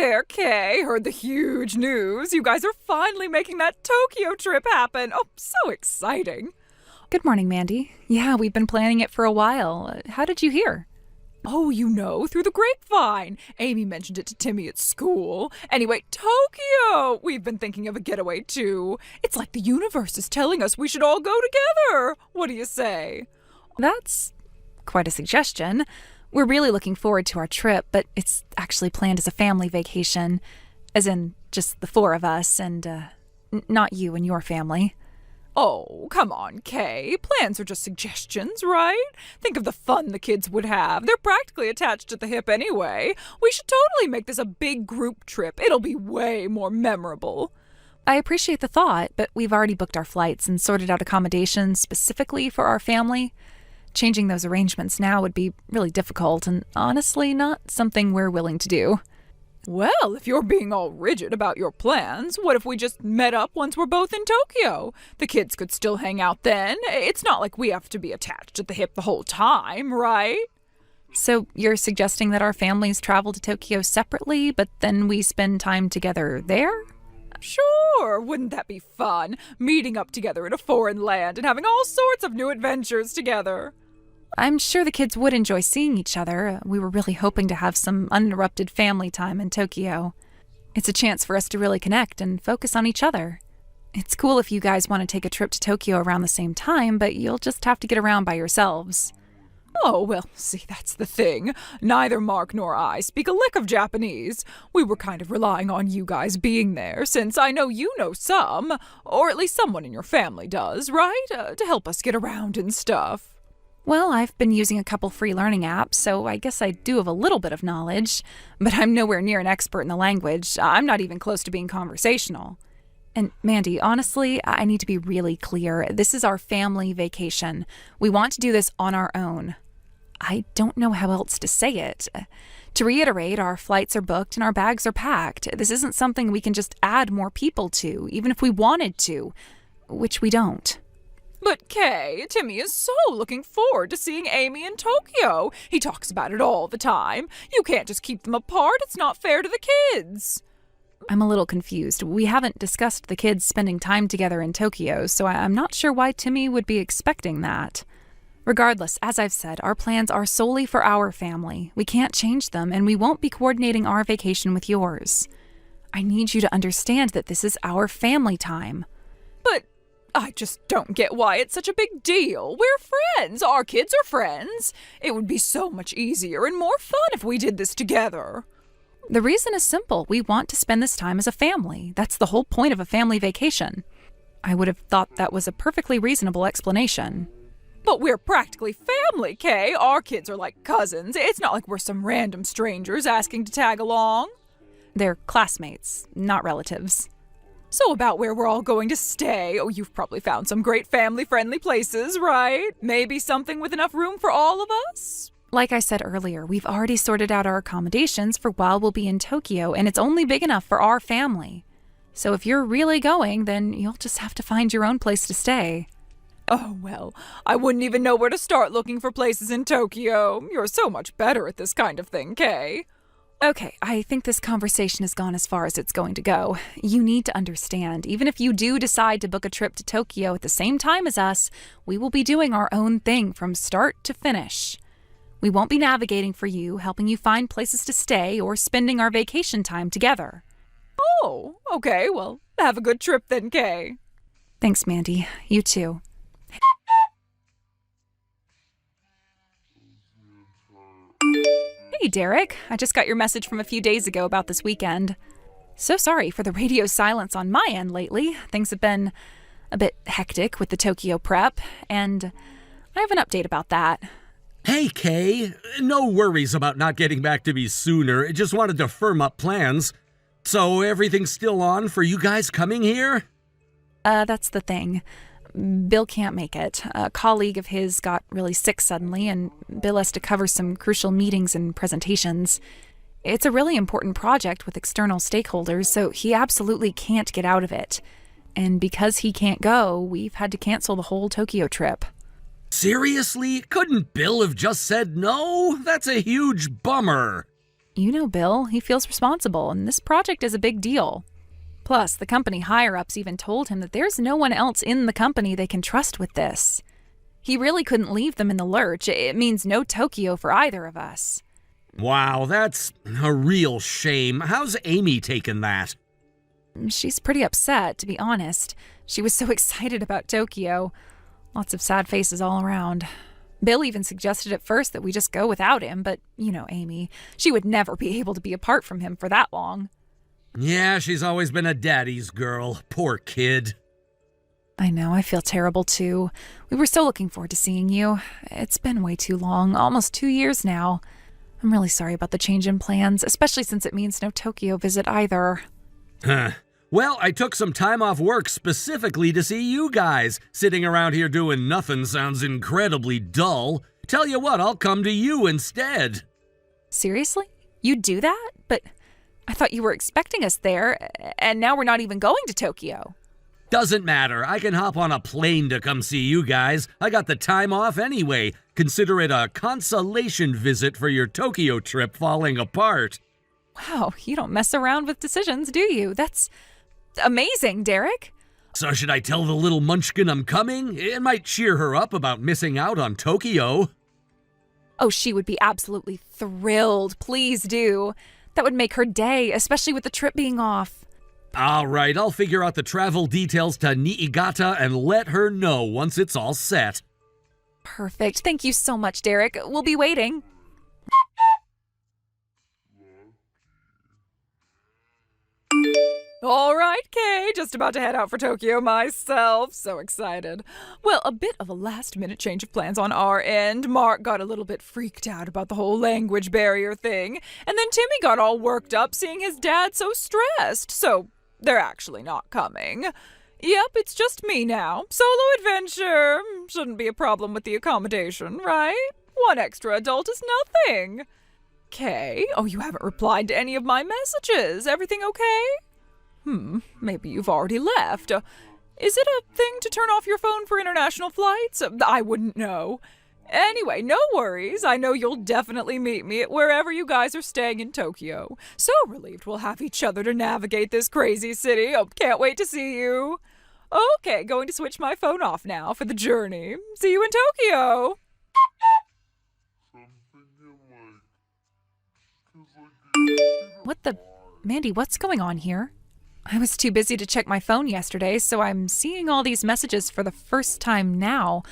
there, Kay. Heard the huge news. You guys are finally making that Tokyo trip happen. Oh, so exciting. Good morning, Mandy. Yeah, we've been planning it for a while. How did you hear? Oh, through the grapevine. Amy mentioned it to Timmy at school. Anyway, Tokyo! We've been thinking of a getaway, too. It's like the universe is telling us we should all go together. What do you say? That's quite a suggestion. We're really looking forward to our trip, but it's actually planned as a family vacation. As in, just the four of us, and not you and your family. Oh, come on, Kay. Plans are just suggestions, right? Think of the fun the kids would have. They're practically attached at the hip anyway. We should totally make this a big group trip. It'll be way more memorable. I appreciate the thought, but we've already booked our flights and sorted out accommodations specifically for our family. Changing those arrangements now would be really difficult and honestly not something we're willing to do. Well, if you're being all rigid about your plans, what if we just met up once we're both in Tokyo? The kids could still hang out then. It's not like we have to be attached at the hip the whole time, right? So you're suggesting that our families travel to Tokyo separately, but then we spend time together there? Sure, wouldn't that be fun? Meeting up together in a foreign land and having all sorts of new adventures together. I'm sure the kids would enjoy seeing each other. We were really hoping to have some uninterrupted family time in Tokyo. It's a chance for us to really connect and focus on each other. It's cool if you guys want to take a trip to Tokyo around the same time, but you'll just have to get around by yourselves. Oh, well, see, that's the thing. Neither Mark nor I speak a lick of Japanese. We were kind of relying on you guys being there, since I know you know some, or at least someone in your family does, right? To help us get around and stuff. Well, I've been using a couple free learning apps, so I guess I do have a little bit of knowledge, but I'm nowhere near an expert in the language. I'm not even close to being conversational. And Mandy, honestly, I need to be really clear. This is our family vacation. We want to do this on our own. I don't know how else to say it. To reiterate, our flights are booked and our bags are packed. This isn't something we can just add more people to, even if we wanted to, which we don't. But Kay, Timmy is so looking forward to seeing Amy in Tokyo. He talks about it all the time. You can't just keep them apart. It's not fair to the kids. I'm a little confused. We haven't discussed the kids spending time together in Tokyo, so I'm not sure why Timmy would be expecting that. Regardless, as I've said, our plans are solely for our family. We can't change them, and we won't be coordinating our vacation with yours. I need you to understand that this is our family time. But I just don't get why it's such a big deal. We're friends. Our kids are friends. It would be so much easier and more fun if we did this together. The reason is simple. We want to spend this time as a family. That's the whole point of a family vacation. I would have thought that was a perfectly reasonable explanation. But we're practically family, Kay. Our kids are like cousins. It's not like we're some random strangers asking to tag along. They're classmates, not relatives. So about where we're all going to stay. Oh, you've probably found some great family-friendly places, right? Maybe something with enough room for all of us? Like I said earlier, we've already sorted out our accommodations for while we'll be in Tokyo, and it's only big enough for our family. So if you're really going, then you'll just have to find your own place to stay. Oh, well, I wouldn't even know where to start looking for places in Tokyo. You're so much better at this kind of thing, Kay. Okay, I think this conversation has gone as far as it's going to go. You need to understand, even if you do decide to book a trip to Tokyo at the same time as us, we will be doing our own thing from start to finish. We won't be navigating for you, helping you find places to stay, or spending our vacation time together. Oh, okay, well, have a good trip then, Kay. Thanks, Mandy. You too. Hey, Derek. I just got your message from a few days ago about this weekend. So sorry for the radio silence on my end lately. Things have been a bit hectic with the Tokyo prep, and I have an update about that. Hey, Kay. No worries about not getting back to me sooner. Just wanted to firm up plans. So everything's still on for you guys coming here? That's the thing. Bill can't make it. A colleague of his got really sick suddenly, and Bill has to cover some crucial meetings and presentations. It's a really important project with external stakeholders, so he absolutely can't get out of it. And because he can't go, we've had to cancel the whole Tokyo trip. Seriously? Couldn't Bill have just said no? That's a huge bummer. You know Bill, he feels responsible, and this project is a big deal. Plus, the company higher-ups even told him that there's no one else in the company they can trust with this. He really couldn't leave them in the lurch. It means no Tokyo for either of us. Wow, that's a real shame. How's Amy taking that? She's pretty upset, to be honest. She was so excited about Tokyo. Lots of sad faces all around. Bill even suggested at first that we just go without him, but you know Amy. She would never be able to be apart from him for that long. Yeah, she's always been a daddy's girl. Poor kid. I know, I feel terrible too. We were so looking forward to seeing you. It's been way too long, almost 2 years now. I'm really sorry about the change in plans, especially since it means no Tokyo visit either. Huh. Well, I took some time off work specifically to see you guys. Sitting around here doing nothing sounds incredibly dull. Tell you what, I'll come to you instead. Seriously? You'd do that? But I thought you were expecting us there, and now we're not even going to Tokyo. Doesn't matter. I can hop on a plane to come see you guys. I got the time off anyway. Consider it a consolation visit for your Tokyo trip falling apart. Wow, you don't mess around with decisions, do you? That's amazing, Derek. So should I tell the little munchkin I'm coming? It might cheer her up about missing out on Tokyo. Oh, she would be absolutely thrilled. Please do. That would make her day, especially with the trip being off. All right, I'll figure out the travel details to Niigata and let her know once it's all set. Perfect. Thank you so much, Derek. We'll be waiting. All right, Kay, just about to head out for Tokyo myself. So excited. Well, a bit of a last-minute change of plans on our end. Mark got a little bit freaked out about the whole language barrier thing, and then Timmy got all worked up seeing his dad so stressed. So they're actually not coming. Yep, it's just me now. Solo adventure. Shouldn't be a problem with the accommodation, right? One extra adult is nothing. Kay, oh, you haven't replied to any of my messages. Everything okay? Maybe you've already left. Is it a thing to turn off your phone for international flights? I wouldn't know. Anyway, no worries. I know you'll definitely meet me at wherever you guys are staying in Tokyo. So relieved we'll have each other to navigate this crazy city. Oh, can't wait to see you. Okay, going to switch my phone off now for the journey. See you in Tokyo. What the... Mandy, what's going on here? I was too busy to check my phone yesterday, so I'm seeing all these messages for the first time now.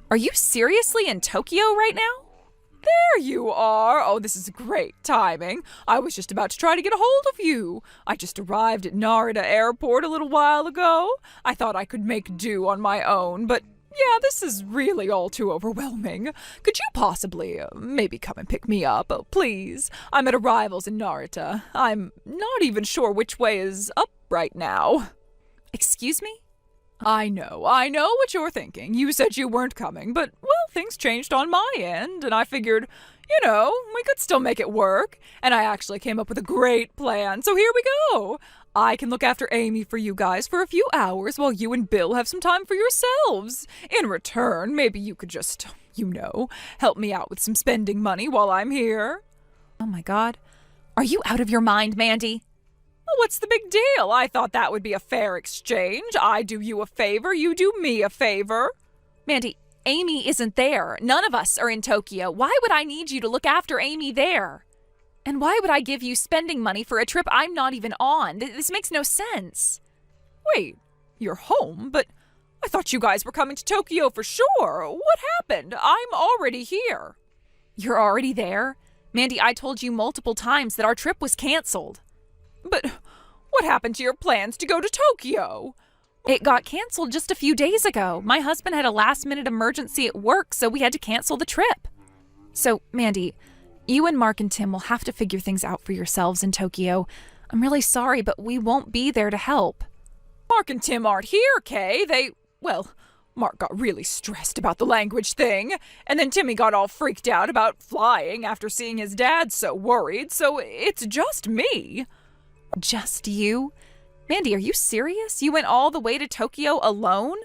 Are you seriously in Tokyo right now? There you are. Oh, this is great timing. I was just about to try to get a hold of you. I just arrived at Narita Airport a little while ago. I thought I could make do on my own, but yeah, this is really all too overwhelming. Could you possibly, maybe come and pick me up? Please. I'm at arrivals in Narita. I'm not even sure which way is up right now. Excuse me? I know what you're thinking. You said you weren't coming, but, well, things changed on my end, and I figured, we could still make it work. And I actually came up with a great plan, so here we go. I can look after Amy for you guys for a few hours while you and Bill have some time for yourselves. In return, maybe you could just, help me out with some spending money while I'm here. Oh my God. Are you out of your mind, Mandy? Well, what's the big deal? I thought that would be a fair exchange. I do you a favor, you do me a favor. Mandy, Amy isn't there. None of us are in Tokyo. Why would I need you to look after Amy there? And why would I give you spending money for a trip I'm not even on? This makes no sense. Wait, you're home? But I thought you guys were coming to Tokyo for sure. What happened? I'm already here. You're already there? Mandy, I told you multiple times that our trip was canceled. But what happened to your plans to go to Tokyo? It got canceled just a few days ago. My husband had a last-minute emergency at work, so we had to cancel the trip. So, Mandy, you and Mark and Tim will have to figure things out for yourselves in Tokyo. I'm really sorry, but we won't be there to help. Mark and Tim aren't here, Kay. Mark got really stressed about the language thing, and then Timmy got all freaked out about flying after seeing his dad so worried, so it's just me. Just you? Mandy, are you serious? You went all the way to Tokyo alone?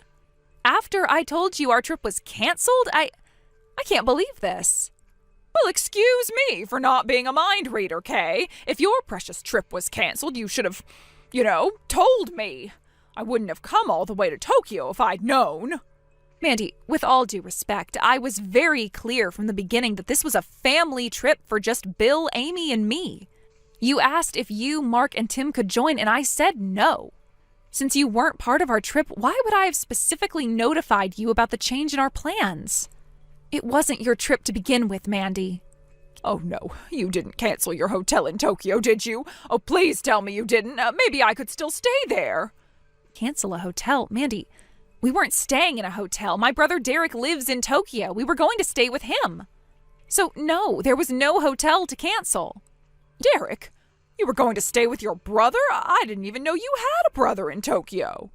After I told you our trip was canceled? I can't believe this. Well, excuse me for not being a mind reader, Kay. If your precious trip was canceled, you should have, told me. I wouldn't have come all the way to Tokyo if I'd known. Mandy, with all due respect, I was very clear from the beginning that this was a family trip for just Bill, Amy, and me. You asked if you, Mark, and Tim could join, and I said no. Since you weren't part of our trip, why would I have specifically notified you about the change in our plans? It wasn't your trip to begin with, Mandy. Oh no, you didn't cancel your hotel in Tokyo, did you? Oh, please tell me you didn't. Maybe I could still stay there. Cancel a hotel? Mandy, we weren't staying in a hotel. My brother Derek lives in Tokyo. We were going to stay with him. So no, there was no hotel to cancel. Derek? You were going to stay with your brother? I didn't even know you had a brother in Tokyo.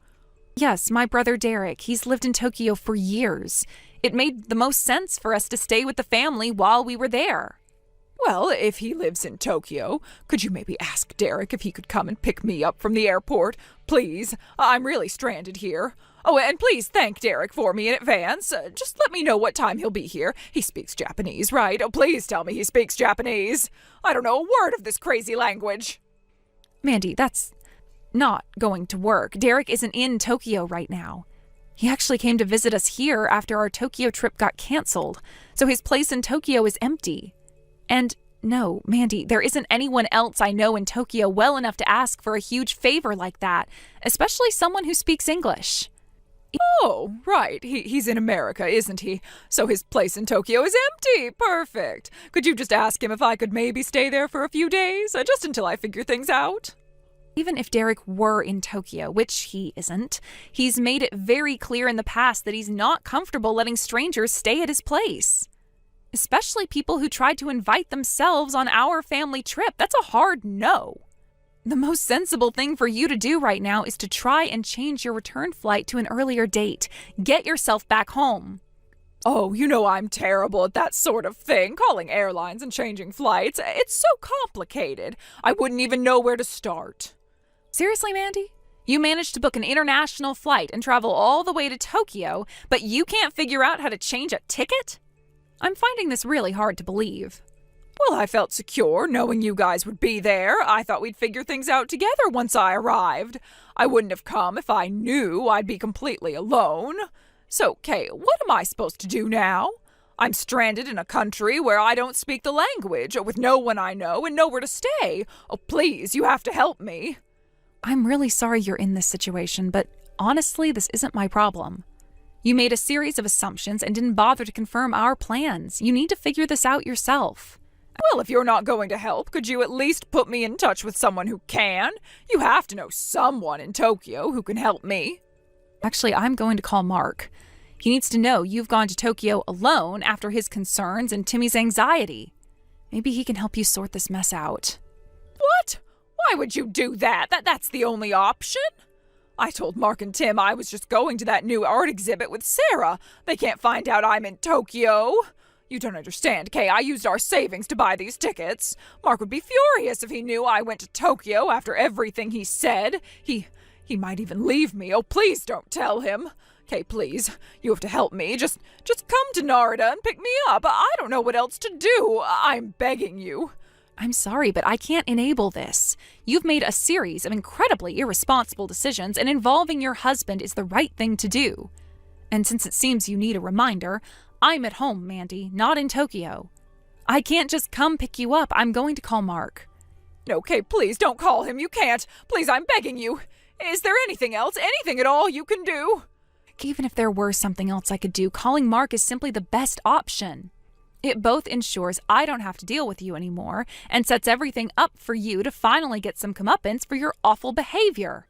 Yes, my brother Derek. He's lived in Tokyo for years. It made the most sense for us to stay with the family while we were there. Well, if he lives in Tokyo, could you maybe ask Derek if he could come and pick me up from the airport? Please, I'm really stranded here. Oh, and please thank Derek for me in advance. Just let me know what time he'll be here. He speaks Japanese, right? Oh, please tell me he speaks Japanese. I don't know a word of this crazy language. Mandy, that's not going to work. Derek isn't in Tokyo right now. He actually came to visit us here after our Tokyo trip got canceled, so his place in Tokyo is empty. And no, Mandy, there isn't anyone else I know in Tokyo well enough to ask for a huge favor like that, especially someone who speaks English. Oh, right. He's in America, isn't he? So his place in Tokyo is empty. Perfect. Could you just ask him if I could maybe stay there for a few days, just until I figure things out? Even if Derek were in Tokyo, which he isn't, he's made it very clear in the past that he's not comfortable letting strangers stay at his place. Especially people who tried to invite themselves on our family trip. That's a hard no. The most sensible thing for you to do right now is to try and change your return flight to an earlier date. Get yourself back home. Oh, I'm terrible at that sort of thing, calling airlines and changing flights. It's so complicated. I wouldn't even know where to start. Seriously, Mandy? You managed to book an international flight and travel all the way to Tokyo, but you can't figure out how to change a ticket? I'm finding this really hard to believe. Well, I felt secure knowing you guys would be there. I thought we'd figure things out together once I arrived. I wouldn't have come if I knew I'd be completely alone. So, Kay, what am I supposed to do now? I'm stranded in a country where I don't speak the language, with no one I know and nowhere to stay. Oh, please, you have to help me. I'm really sorry you're in this situation, but honestly, this isn't my problem. You made a series of assumptions and didn't bother to confirm our plans. You need to figure this out yourself. Well, if you're not going to help, could you at least put me in touch with someone who can? You have to know someone in Tokyo who can help me. Actually, I'm going to call Mark. He needs to know you've gone to Tokyo alone after his concerns and Timmy's anxiety. Maybe he can help you sort this mess out. What? Why would you do that? That's the only option. I told Mark and Tim I was just going to that new art exhibit with Sarah. They can't find out I'm in Tokyo. You don't understand, Kay. I used our savings to buy these tickets. Mark would be furious if he knew I went to Tokyo after everything he said. He might even leave me. Oh, please don't tell him. Kay, please. You have to help me. Just come to Narita and pick me up. I don't know what else to do. I'm begging you. I'm sorry, but I can't enable this. You've made a series of incredibly irresponsible decisions, and involving your husband is the right thing to do. And since it seems you need a reminder, I'm at home, Mandy, not in Tokyo. I can't just come pick you up. I'm going to call Mark. Okay, please don't call him. You can't. Please, I'm begging you. Is there anything else, anything at all you can do? Even if there were something else I could do, calling Mark is simply the best option. It both ensures I don't have to deal with you anymore and sets everything up for you to finally get some comeuppance for your awful behavior.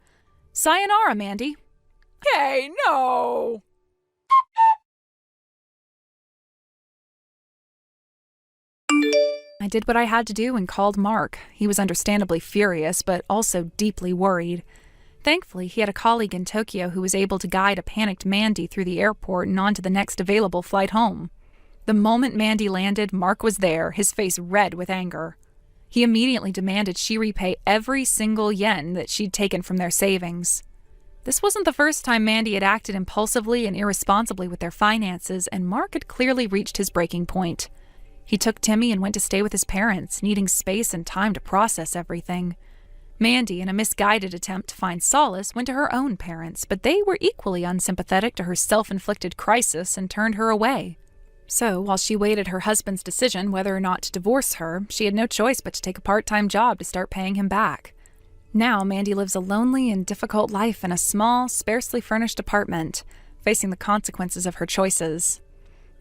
Sayonara, Mandy. Hey, no! I did what I had to do and called Mark. He was understandably furious, but also deeply worried. Thankfully, he had a colleague in Tokyo who was able to guide a panicked Mandy through the airport and onto the next available flight home. The moment Mandy landed, Mark was there, his face red with anger. He immediately demanded she repay every single yen that she'd taken from their savings. This wasn't the first time Mandy had acted impulsively and irresponsibly with their finances, and Mark had clearly reached his breaking point. He took Timmy and went to stay with his parents, needing space and time to process everything. Mandy, in a misguided attempt to find solace, went to her own parents, but they were equally unsympathetic to her self-inflicted crisis and turned her away. So, while she waited her husband's decision whether or not to divorce her, she had no choice but to take a part-time job to start paying him back. Now, Mandy lives a lonely and difficult life in a small, sparsely furnished apartment, facing the consequences of her choices.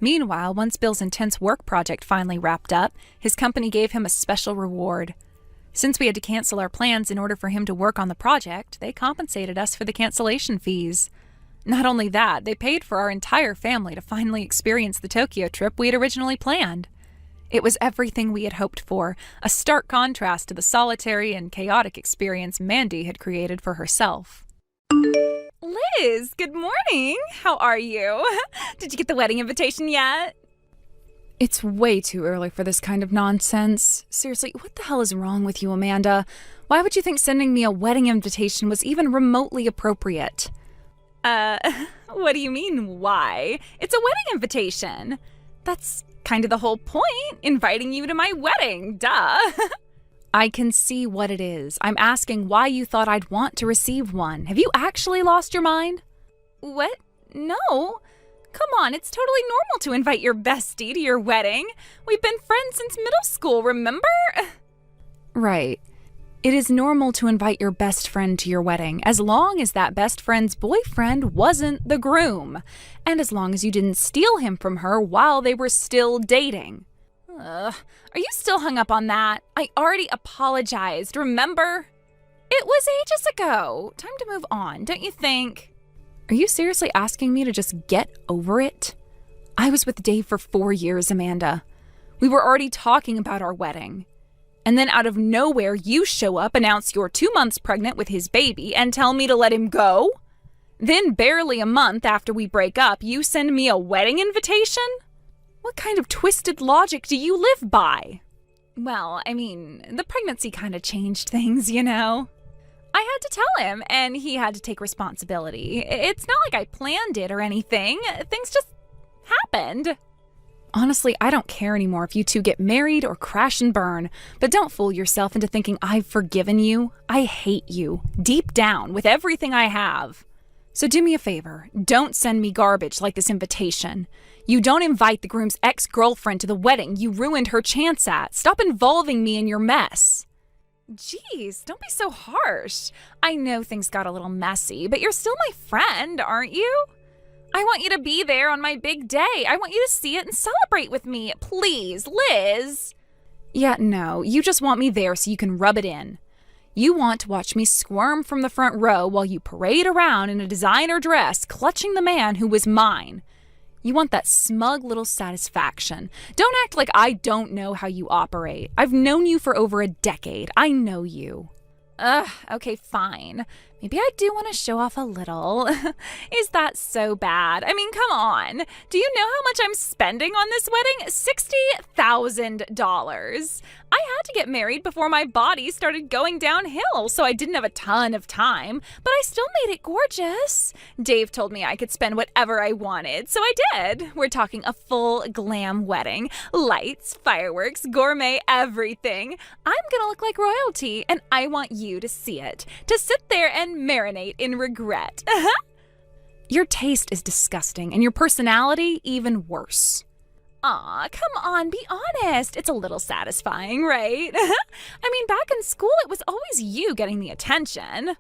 Meanwhile, once Bill's intense work project finally wrapped up, his company gave him a special reward. Since we had to cancel our plans in order for him to work on the project, they compensated us for the cancellation fees. Not only that, they paid for our entire family to finally experience the Tokyo trip we had originally planned. It was everything we had hoped for, a stark contrast to the solitary and chaotic experience Mandy had created for herself. Liz, good morning. How are you? Did you get the wedding invitation yet? It's way too early for this kind of nonsense. Seriously, what the hell is wrong with you, Amanda? Why would you think sending me a wedding invitation was even remotely appropriate? What do you mean, why? It's a wedding invitation. That's kind of the whole point, inviting you to my wedding, duh. I can see what it is. I'm asking why you thought I'd want to receive one. Have you actually lost your mind? What? No. Come on, it's totally normal to invite your bestie to your wedding. We've been friends since middle school, remember? Right. It is normal to invite your best friend to your wedding, as long as that best friend's boyfriend wasn't the groom, and as long as you didn't steal him from her while they were still dating. Are you still hung up on that? I already apologized, remember? It was ages ago. Time to move on, don't you think? Are you seriously asking me to just get over it? I was with Dave for 4 years, Amanda. We were already talking about our wedding. And then out of nowhere, you show up, announce you're 2 months pregnant with his baby, and tell me to let him go? Then barely a month after we break up, you send me a wedding invitation? What kind of twisted logic do you live by? Well, I mean, the pregnancy kind of changed things, you know? I had to tell him, and he had to take responsibility. It's not like I planned it or anything. Things just happened. Honestly, I don't care anymore if you two get married or crash and burn, but don't fool yourself into thinking I've forgiven you. I hate you, deep down, with everything I have. So do me a favor, don't send me garbage like this invitation. You don't invite the groom's ex-girlfriend to the wedding you ruined her chance at. Stop involving me in your mess. Jeez, don't be so harsh. I know things got a little messy, but you're still my friend, aren't you? I want you to be there on my big day. I want you to see it and celebrate with me. Please, Liz. Yeah, no, you just want me there so you can rub it in. You want to watch me squirm from the front row while you parade around in a designer dress, clutching the man who was mine. You want that smug little satisfaction. Don't act like I don't know how you operate. I've known you for over a decade. I know you. Okay, fine. Maybe I do want to show off a little. Is that so bad? I mean, come on. Do you know how much I'm spending on this wedding? $60,000. I had to get married before my body started going downhill, so I didn't have a ton of time, but I still made it gorgeous. Dave told me I could spend whatever I wanted, so I did. We're talking a full glam wedding. Lights, fireworks, gourmet, everything. I'm gonna look like royalty, and I want you to see it. To sit there and marinate in regret. Your taste is disgusting, and your personality even worse. Aw, come on, be honest. It's a little satisfying, right? I mean, back in school, it was always you getting the attention.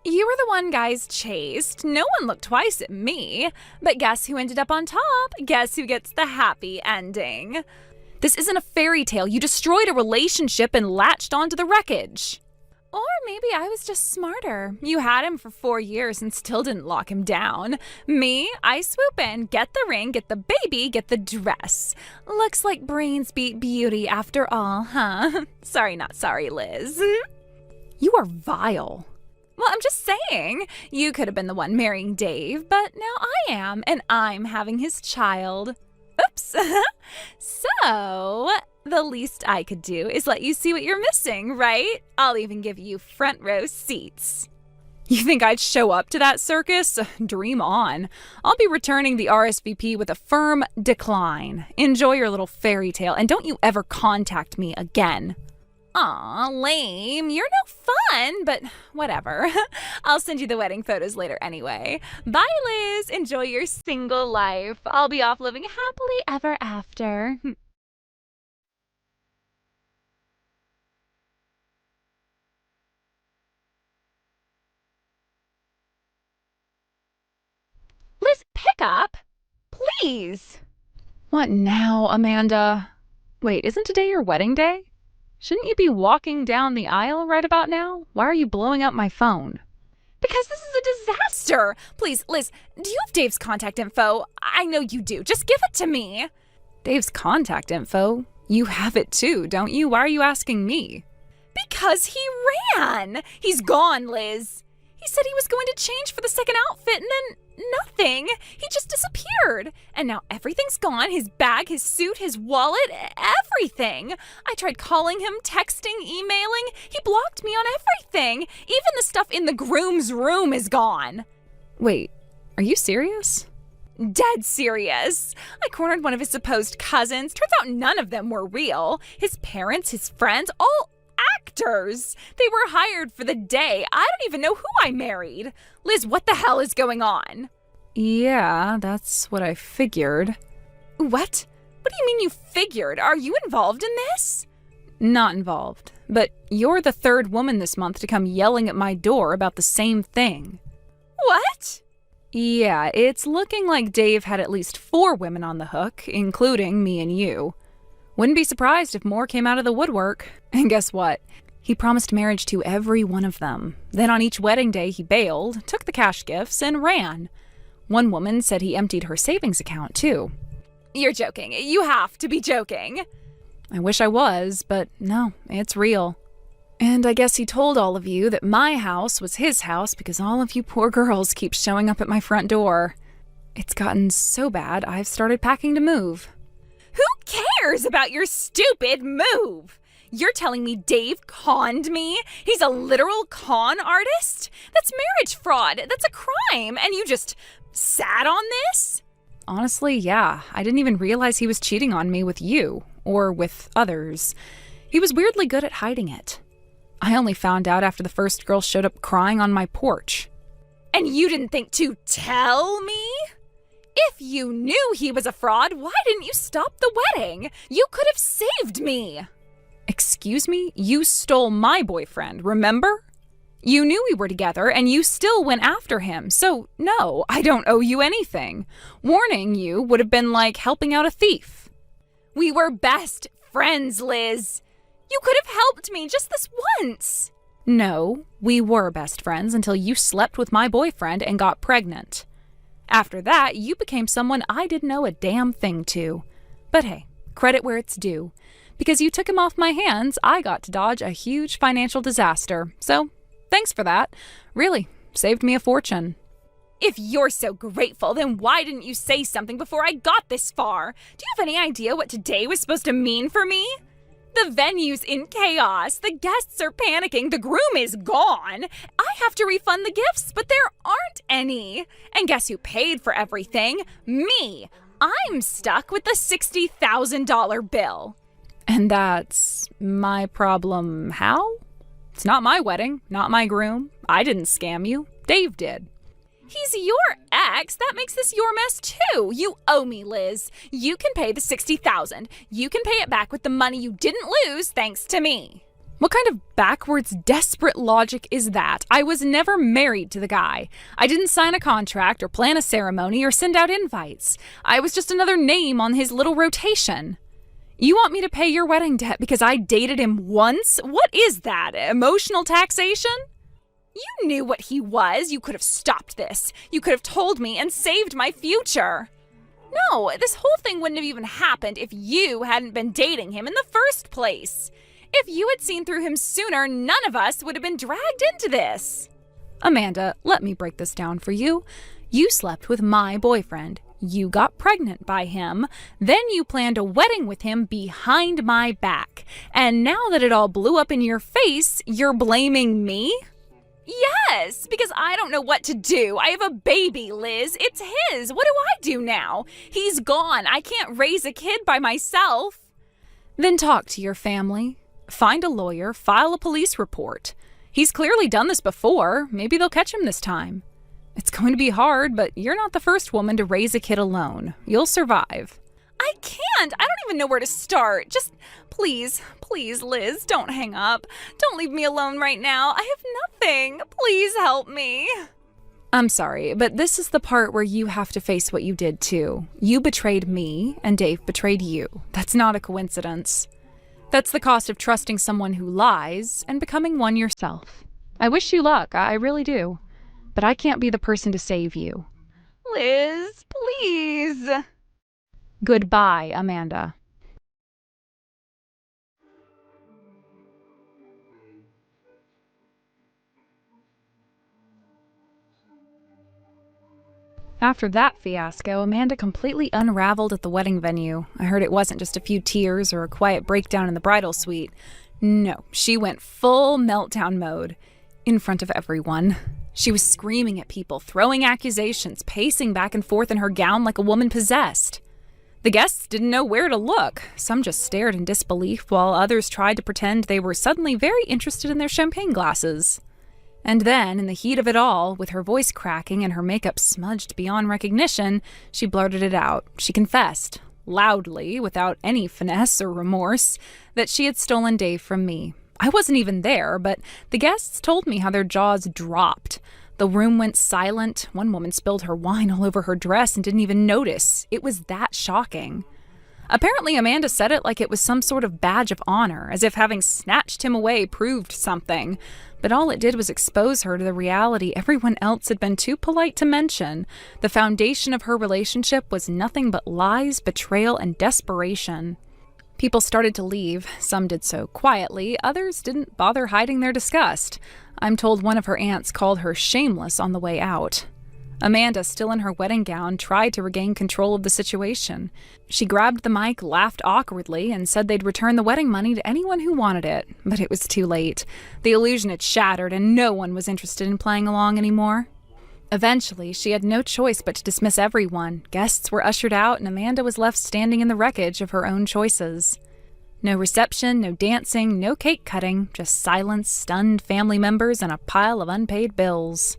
You were the one guys chased. No one looked twice at me. But guess who ended up on top? Guess who gets the happy ending? This isn't a fairy tale. You destroyed a relationship and latched onto the wreckage. Or maybe I was just smarter. You had him for 4 years and still didn't lock him down. Me, I swoop in, get the ring, get the baby, get the dress. Looks like brains beat beauty after all, huh? Sorry, not sorry, Liz. You are vile. Well, I'm just saying. You could have been the one marrying Dave, but now I am, and I'm having his child. Oops. So, the least I could do is let you see what you're missing, right? I'll even give you front row seats. You think I'd show up to that circus? Dream on. I'll be returning the RSVP with a firm decline. Enjoy your little fairy tale, and don't you ever contact me again. Aw, lame. You're no fun, but whatever. I'll send you the wedding photos later anyway. Bye, Liz. Enjoy your single life. I'll be off living happily ever after. Liz, pick up. Please. What now, Amanda? Wait, isn't today your wedding day? Shouldn't you be walking down the aisle right about now? Why are you blowing up my phone? Because this is a disaster. Please, Liz, do you have Dave's contact info? I know you do. Just give it to me. Dave's contact info? You have it too, don't you? Why are you asking me? Because he ran. He's gone, Liz. He said he was going to change for the second outfit and then nothing. He just disappeared. And now everything's gone. His bag, his suit, his wallet, everything. I tried calling him, texting, emailing. He blocked me on everything. Even the stuff in the groom's room is gone. Wait, are you serious? Dead serious. I cornered one of his supposed cousins. Turns out none of them were real. His parents, his friends, all actors. They were hired for the day. I don't even know who I married. Liz, what the hell is going on? Yeah, that's what I figured. What? What do you mean you figured? Are you involved in this? Not involved. But you're the third woman this month to come yelling at my door about the same thing. What? Yeah, it's looking like Dave had at least 4 women on the hook, including me and you. Wouldn't be surprised if more came out of the woodwork. And guess what? He promised marriage to every one of them. Then on each wedding day, he bailed, took the cash gifts, and ran. One woman said he emptied her savings account, too. You're joking. You have to be joking. I wish I was, but no, it's real. And I guess he told all of you that my house was his house because all of you poor girls keep showing up at my front door. It's gotten so bad, I've started packing to move. Who cares about your stupid move? You're telling me Dave conned me? He's a literal con artist? That's marriage fraud. That's a crime. And you just sat on this? Honestly, yeah. I didn't even realize he was cheating on me with you, or with others. He was weirdly good at hiding it. I only found out after the first girl showed up crying on my porch. And you didn't think to tell me? If you knew he was a fraud, why didn't you stop the wedding? You could have saved me. Excuse me? You stole my boyfriend, remember? You knew we were together and you still went after him, so no, I don't owe you anything. Warning you would have been like helping out a thief. We were best friends, Liz. You could have helped me just this once. No, we were best friends until you slept with my boyfriend and got pregnant. After that, you became someone I didn't owe a damn thing to. But hey, credit where it's due. Because you took him off my hands, I got to dodge a huge financial disaster. So, thanks for that. Really, saved me a fortune. If you're so grateful, then why didn't you say something before I got this far? Do you have any idea what today was supposed to mean for me? The venue's in chaos. The guests are panicking. The groom is gone. I have to refund the gifts, but there aren't any. And guess who paid for everything? Me. I'm stuck with the $60,000 bill. And that's my problem how? It's not my wedding, not my groom. I didn't scam you. Dave did. He's your ex. That makes this your mess too. You owe me, Liz. You can pay the $60,000. You can pay it back with the money you didn't lose thanks to me. What kind of backwards, desperate logic is that? I was never married to the guy. I didn't sign a contract or plan a ceremony or send out invites. I was just another name on his little rotation. You want me to pay your wedding debt because I dated him once? What is that? Emotional taxation? You knew what he was. You could have stopped this. You could have told me and saved my future. No, this whole thing wouldn't have even happened if you hadn't been dating him in the first place. If you had seen through him sooner, none of us would have been dragged into this. Amanda, let me break this down for you. You slept with my boyfriend. You got pregnant by him. Then you planned a wedding with him behind my back. And now that it all blew up in your face, you're blaming me? this? Because I don't know what to do. I have a baby, Liz. It's his. What do I do now? He's gone. I can't raise a kid by myself. Then talk to your family. Find a lawyer, file a police report. He's clearly done this before. Maybe they'll catch him this time. It's going to be hard, but you're not the first woman to raise a kid alone. You'll survive. I can't. I don't even know where to start. Just please, Liz, don't hang up. Don't leave me alone right now. I have nothing. Please help me. I'm sorry, but this is the part where you have to face what you did too. You betrayed me, and Dave betrayed you. That's not a coincidence. That's the cost of trusting someone who lies and becoming one yourself. I wish you luck, I really do. But I can't be the person to save you. Liz, please. Goodbye, Amanda. After that fiasco, Amanda completely unraveled at the wedding venue. I heard it wasn't just a few tears or a quiet breakdown in the bridal suite. No, she went full meltdown mode. In front of everyone. She was screaming at people, throwing accusations, pacing back and forth in her gown like a woman possessed. The guests didn't know where to look. Some just stared in disbelief, while others tried to pretend they were suddenly very interested in their champagne glasses. And then, in the heat of it all, with her voice cracking and her makeup smudged beyond recognition, she blurted it out. She confessed, loudly, without any finesse or remorse, that she had stolen Dave from me. I wasn't even there, but the guests told me how their jaws dropped. The room went silent. One woman spilled her wine all over her dress and didn't even notice. It was that shocking. Apparently, Amanda said it like it was some sort of badge of honor, as if having snatched him away proved something. But all it did was expose her to the reality everyone else had been too polite to mention. The foundation of her relationship was nothing but lies, betrayal, and desperation. People started to leave. Some did so quietly. Others didn't bother hiding their disgust. I'm told one of her aunts called her shameless on the way out. Amanda, still in her wedding gown, tried to regain control of the situation. She grabbed the mic, laughed awkwardly, and said they'd return the wedding money to anyone who wanted it. But it was too late. The illusion had shattered, and no one was interested in playing along anymore. Eventually, she had no choice but to dismiss everyone. Guests were ushered out, and Amanda was left standing in the wreckage of her own choices. No reception, no dancing, no cake cutting, just silence, stunned family members, and a pile of unpaid bills.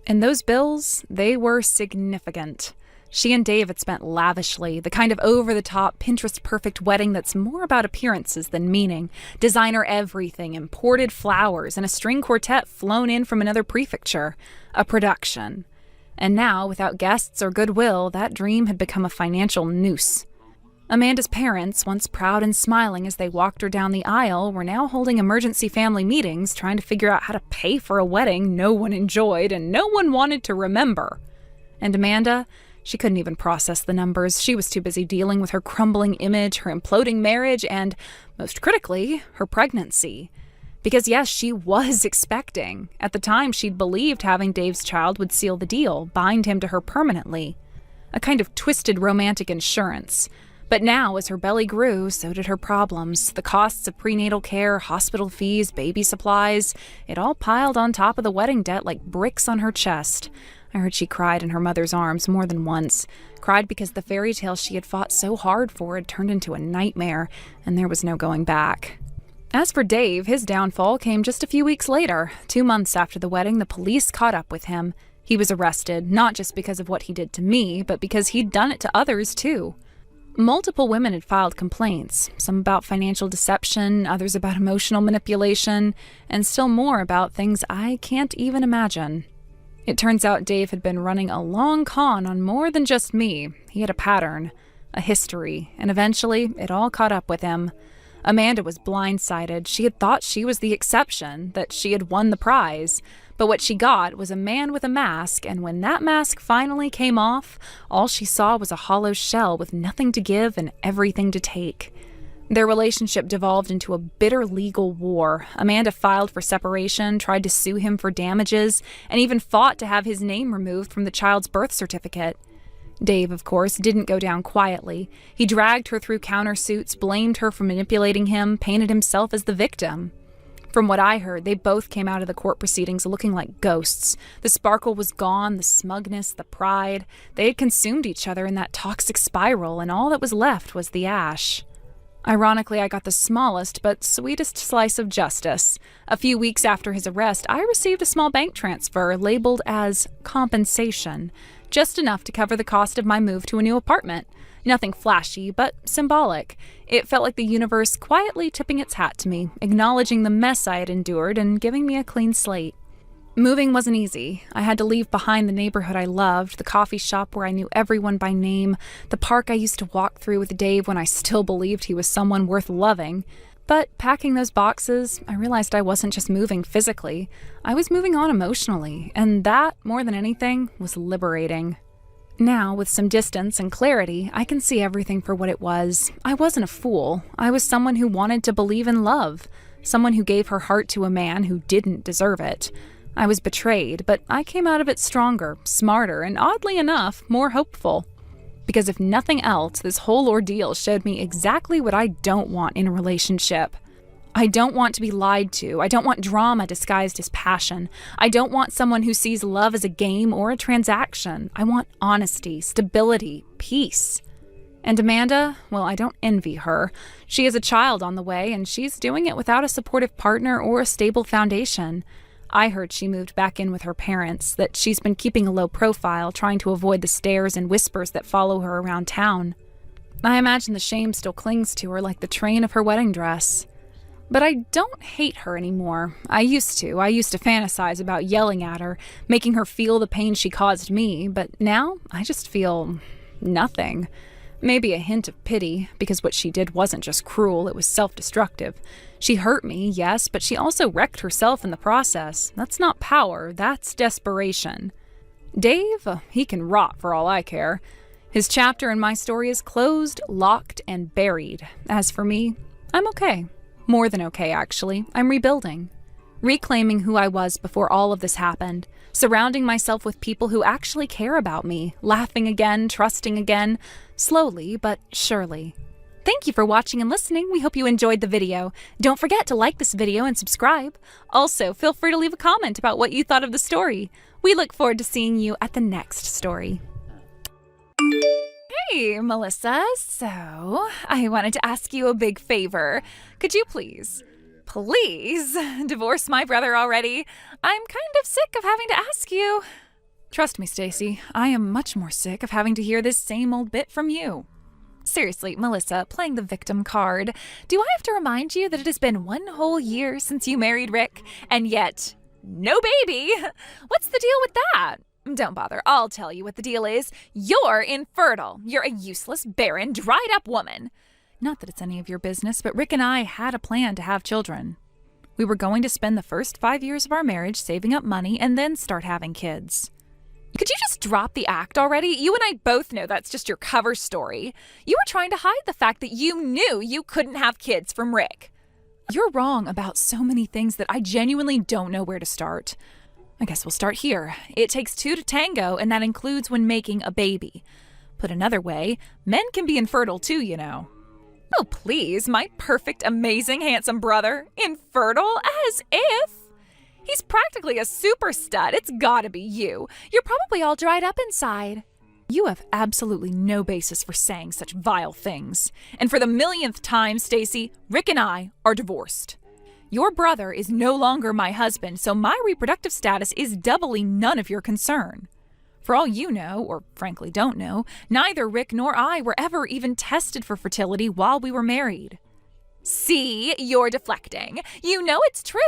And those bills, they were significant. She and Dave had spent lavishly, the kind of over-the-top, Pinterest-perfect wedding that's more about appearances than meaning. Designer everything, imported flowers, and a string quartet flown in from another prefecture. A production. And now, without guests or goodwill, that dream had become a financial noose. Amanda's parents, once proud and smiling as they walked her down the aisle, were now holding emergency family meetings trying to figure out how to pay for a wedding no one enjoyed and no one wanted to remember. And Amanda, she couldn't even process the numbers. She was too busy dealing with her crumbling image, her imploding marriage, and, most critically, her pregnancy. Because yes, she was expecting. At the time, she'd believed having Dave's child would seal the deal, bind him to her permanently. A kind of twisted romantic insurance. But now, as her belly grew, so did her problems. The costs of prenatal care, hospital fees, baby supplies, it all piled on top of the wedding debt like bricks on her chest. I heard she cried in her mother's arms more than once. Cried because the fairy tale she had fought so hard for had turned into a nightmare, and there was no going back. As for Dave, his downfall came just a few weeks later. 2 months after the wedding, the police caught up with him. He was arrested, not just because of what he did to me, but because he'd done it to others, too. Multiple women had filed complaints, some about financial deception, others about emotional manipulation, and still more about things I can't even imagine. It turns out Dave had been running a long con on more than just me. He had a pattern, a history, and eventually it all caught up with him. Amanda was blindsided. She had thought she was the exception, that she had won the prize. But what she got was a man with a mask, and when that mask finally came off, all she saw was a hollow shell with nothing to give and everything to take. Their relationship devolved into a bitter legal war. Amanda filed for separation, tried to sue him for damages, and even fought to have his name removed from the child's birth certificate. Dave, of course, didn't go down quietly. He dragged her through countersuits, blamed her for manipulating him, painted himself as the victim. From what I heard, they both came out of the court proceedings looking like ghosts. The sparkle was gone, the smugness, the pride. They had consumed each other in that toxic spiral, and all that was left was the ash. Ironically, I got the smallest but sweetest slice of justice. A few weeks after his arrest, I received a small bank transfer labeled as compensation, just enough to cover the cost of my move to a new apartment. Nothing flashy, but symbolic. It felt like the universe quietly tipping its hat to me, acknowledging the mess I had endured and giving me a clean slate. Moving wasn't easy. I had to leave behind the neighborhood I loved, the coffee shop where I knew everyone by name, the park I used to walk through with Dave when I still believed he was someone worth loving. But packing those boxes, I realized I wasn't just moving physically. I was moving on emotionally, and that, more than anything, was liberating. Now, with some distance and clarity, I can see everything for what it was. I wasn't a fool. I was someone who wanted to believe in love, someone who gave her heart to a man who didn't deserve it. I was betrayed, but I came out of it stronger, smarter, and oddly enough, more hopeful. Because if nothing else, this whole ordeal showed me exactly what I don't want in a relationship. I don't want to be lied to. I don't want drama disguised as passion. I don't want someone who sees love as a game or a transaction. I want honesty, stability, peace. And Amanda, well, I don't envy her. She has a child on the way, and she's doing it without a supportive partner or a stable foundation. I heard she moved back in with her parents, that she's been keeping a low profile, trying to avoid the stares and whispers that follow her around town. I imagine the shame still clings to her like the train of her wedding dress. But I don't hate her anymore. I used to fantasize about yelling at her, making her feel the pain she caused me, but now I just feel nothing. Maybe a hint of pity, because what she did wasn't just cruel, it was self-destructive. She hurt me, yes, but she also wrecked herself in the process. That's not power, that's desperation. Dave, he can rot for all I care. His chapter in my story is closed, locked, and buried. As for me, I'm okay. More than okay, actually. I'm rebuilding. Reclaiming who I was before all of this happened. Surrounding myself with people who actually care about me. Laughing again, trusting again. Slowly, but surely. Thank you for watching and listening. We hope you enjoyed the video. Don't forget to like this video and subscribe. Also, feel free to leave a comment about what you thought of the story. We look forward to seeing you at the next story. Hey, Melissa. So, I wanted to ask you a big favor. Could you please divorce my brother already? I'm kind of sick of having to ask you. Trust me, Stacy, I am much more sick of having to hear this same old bit from you. Seriously, Melissa, playing the victim card, do I have to remind you that it has been 1 whole year since you married Rick, and yet, no baby? What's the deal with that? Don't bother, I'll tell you what the deal is. You're infertile. You're a useless, barren, dried-up woman. Not that it's any of your business, but Rick and I had a plan to have children. We were going to spend the first 5 years of our marriage saving up money and then start having kids. Could you just drop the act already? You and I both know that's just your cover story. You were trying to hide the fact that you knew you couldn't have kids from Rick. You're wrong about so many things that I genuinely don't know where to start. I guess we'll start here. It takes 2 to tango, and that includes when making a baby. Put another way, men can be infertile too, you know. Oh, please, my perfect, amazing, handsome brother. Infertile? As if. He's practically a super stud. It's gotta be you. You're probably all dried up inside. You have absolutely no basis for saying such vile things. And for the millionth time, Stacy, Rick and I are divorced. Your brother is no longer my husband, so my reproductive status is doubly none of your concern. For all you know, or frankly don't know, neither Rick nor I were ever even tested for fertility while we were married. See, you're deflecting. You know it's true.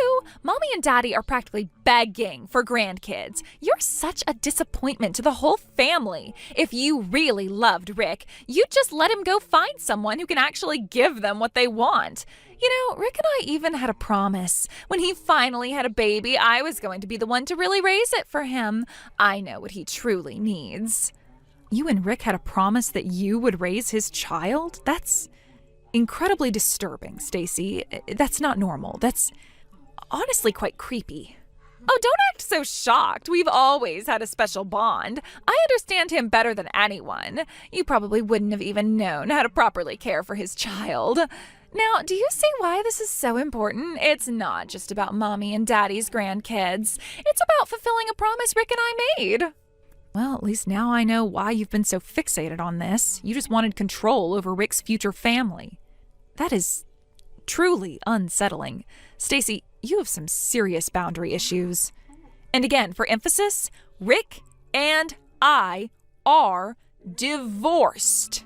Mommy and Daddy are practically begging for grandkids. You're such a disappointment to the whole family. If you really loved Rick, you'd just let him go find someone who can actually give them what they want. You know, Rick and I even had a promise. When he finally had a baby, I was going to be the one to really raise it for him. I know what he truly needs. You and Rick had a promise that you would raise his child? That's incredibly disturbing, Stacy. That's not normal. That's honestly quite creepy. Oh, don't act so shocked. We've always had a special bond. I understand him better than anyone. You probably wouldn't have even known how to properly care for his child. Now, do you see why this is so important? It's not just about mommy and daddy's grandkids. It's about fulfilling a promise Rick and I made. Well, at least now I know why you've been so fixated on this. You just wanted control over Rick's future family. That is truly unsettling. Stacy, you have some serious boundary issues. And again, for emphasis, Rick and I are divorced.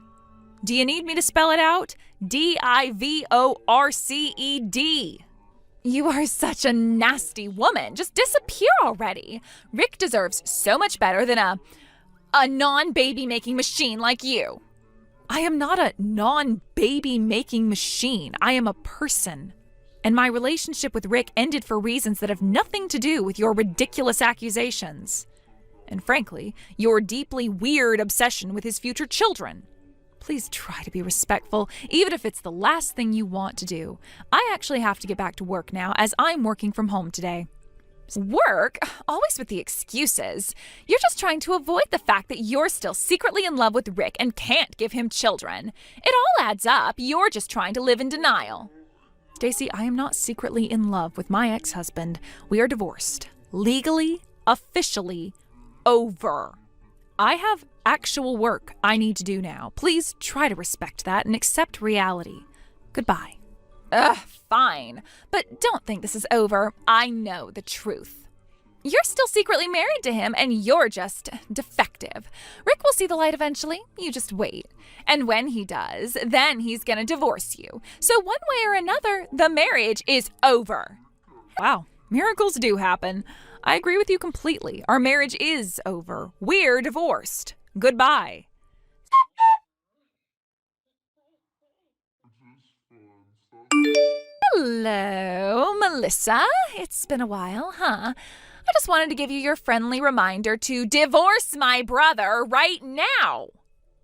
Do you need me to spell it out? divorced. You are such a nasty woman. Just disappear already. Rick deserves so much better than a non-baby making machine like you. I am not a non-baby making machine. I am a person. And my relationship with Rick ended for reasons that have nothing to do with your ridiculous accusations. And frankly, your deeply weird obsession with his future children. Please try to be respectful, even if it's the last thing you want to do. I actually have to get back to work now, as I'm working from home today. Work? Always with the excuses. You're just trying to avoid the fact that you're still secretly in love with Rick and can't give him children. It all adds up. You're just trying to live in denial. Stacy, I am not secretly in love with my ex-husband. We are divorced. Legally, officially, over. I have actual work I need to do now. Please try to respect that and accept reality. Goodbye. Fine. But don't think this is over. I know the truth. You're still secretly married to him, and you're just defective. Rick will see the light eventually. You just wait. And when he does, then he's gonna divorce you. So one way or another, the marriage is over. Wow, miracles do happen. I agree with you completely. Our marriage is over. We're divorced. Goodbye. Hello, Melissa. It's been a while, huh? I just wanted to give you your friendly reminder to divorce my brother right now.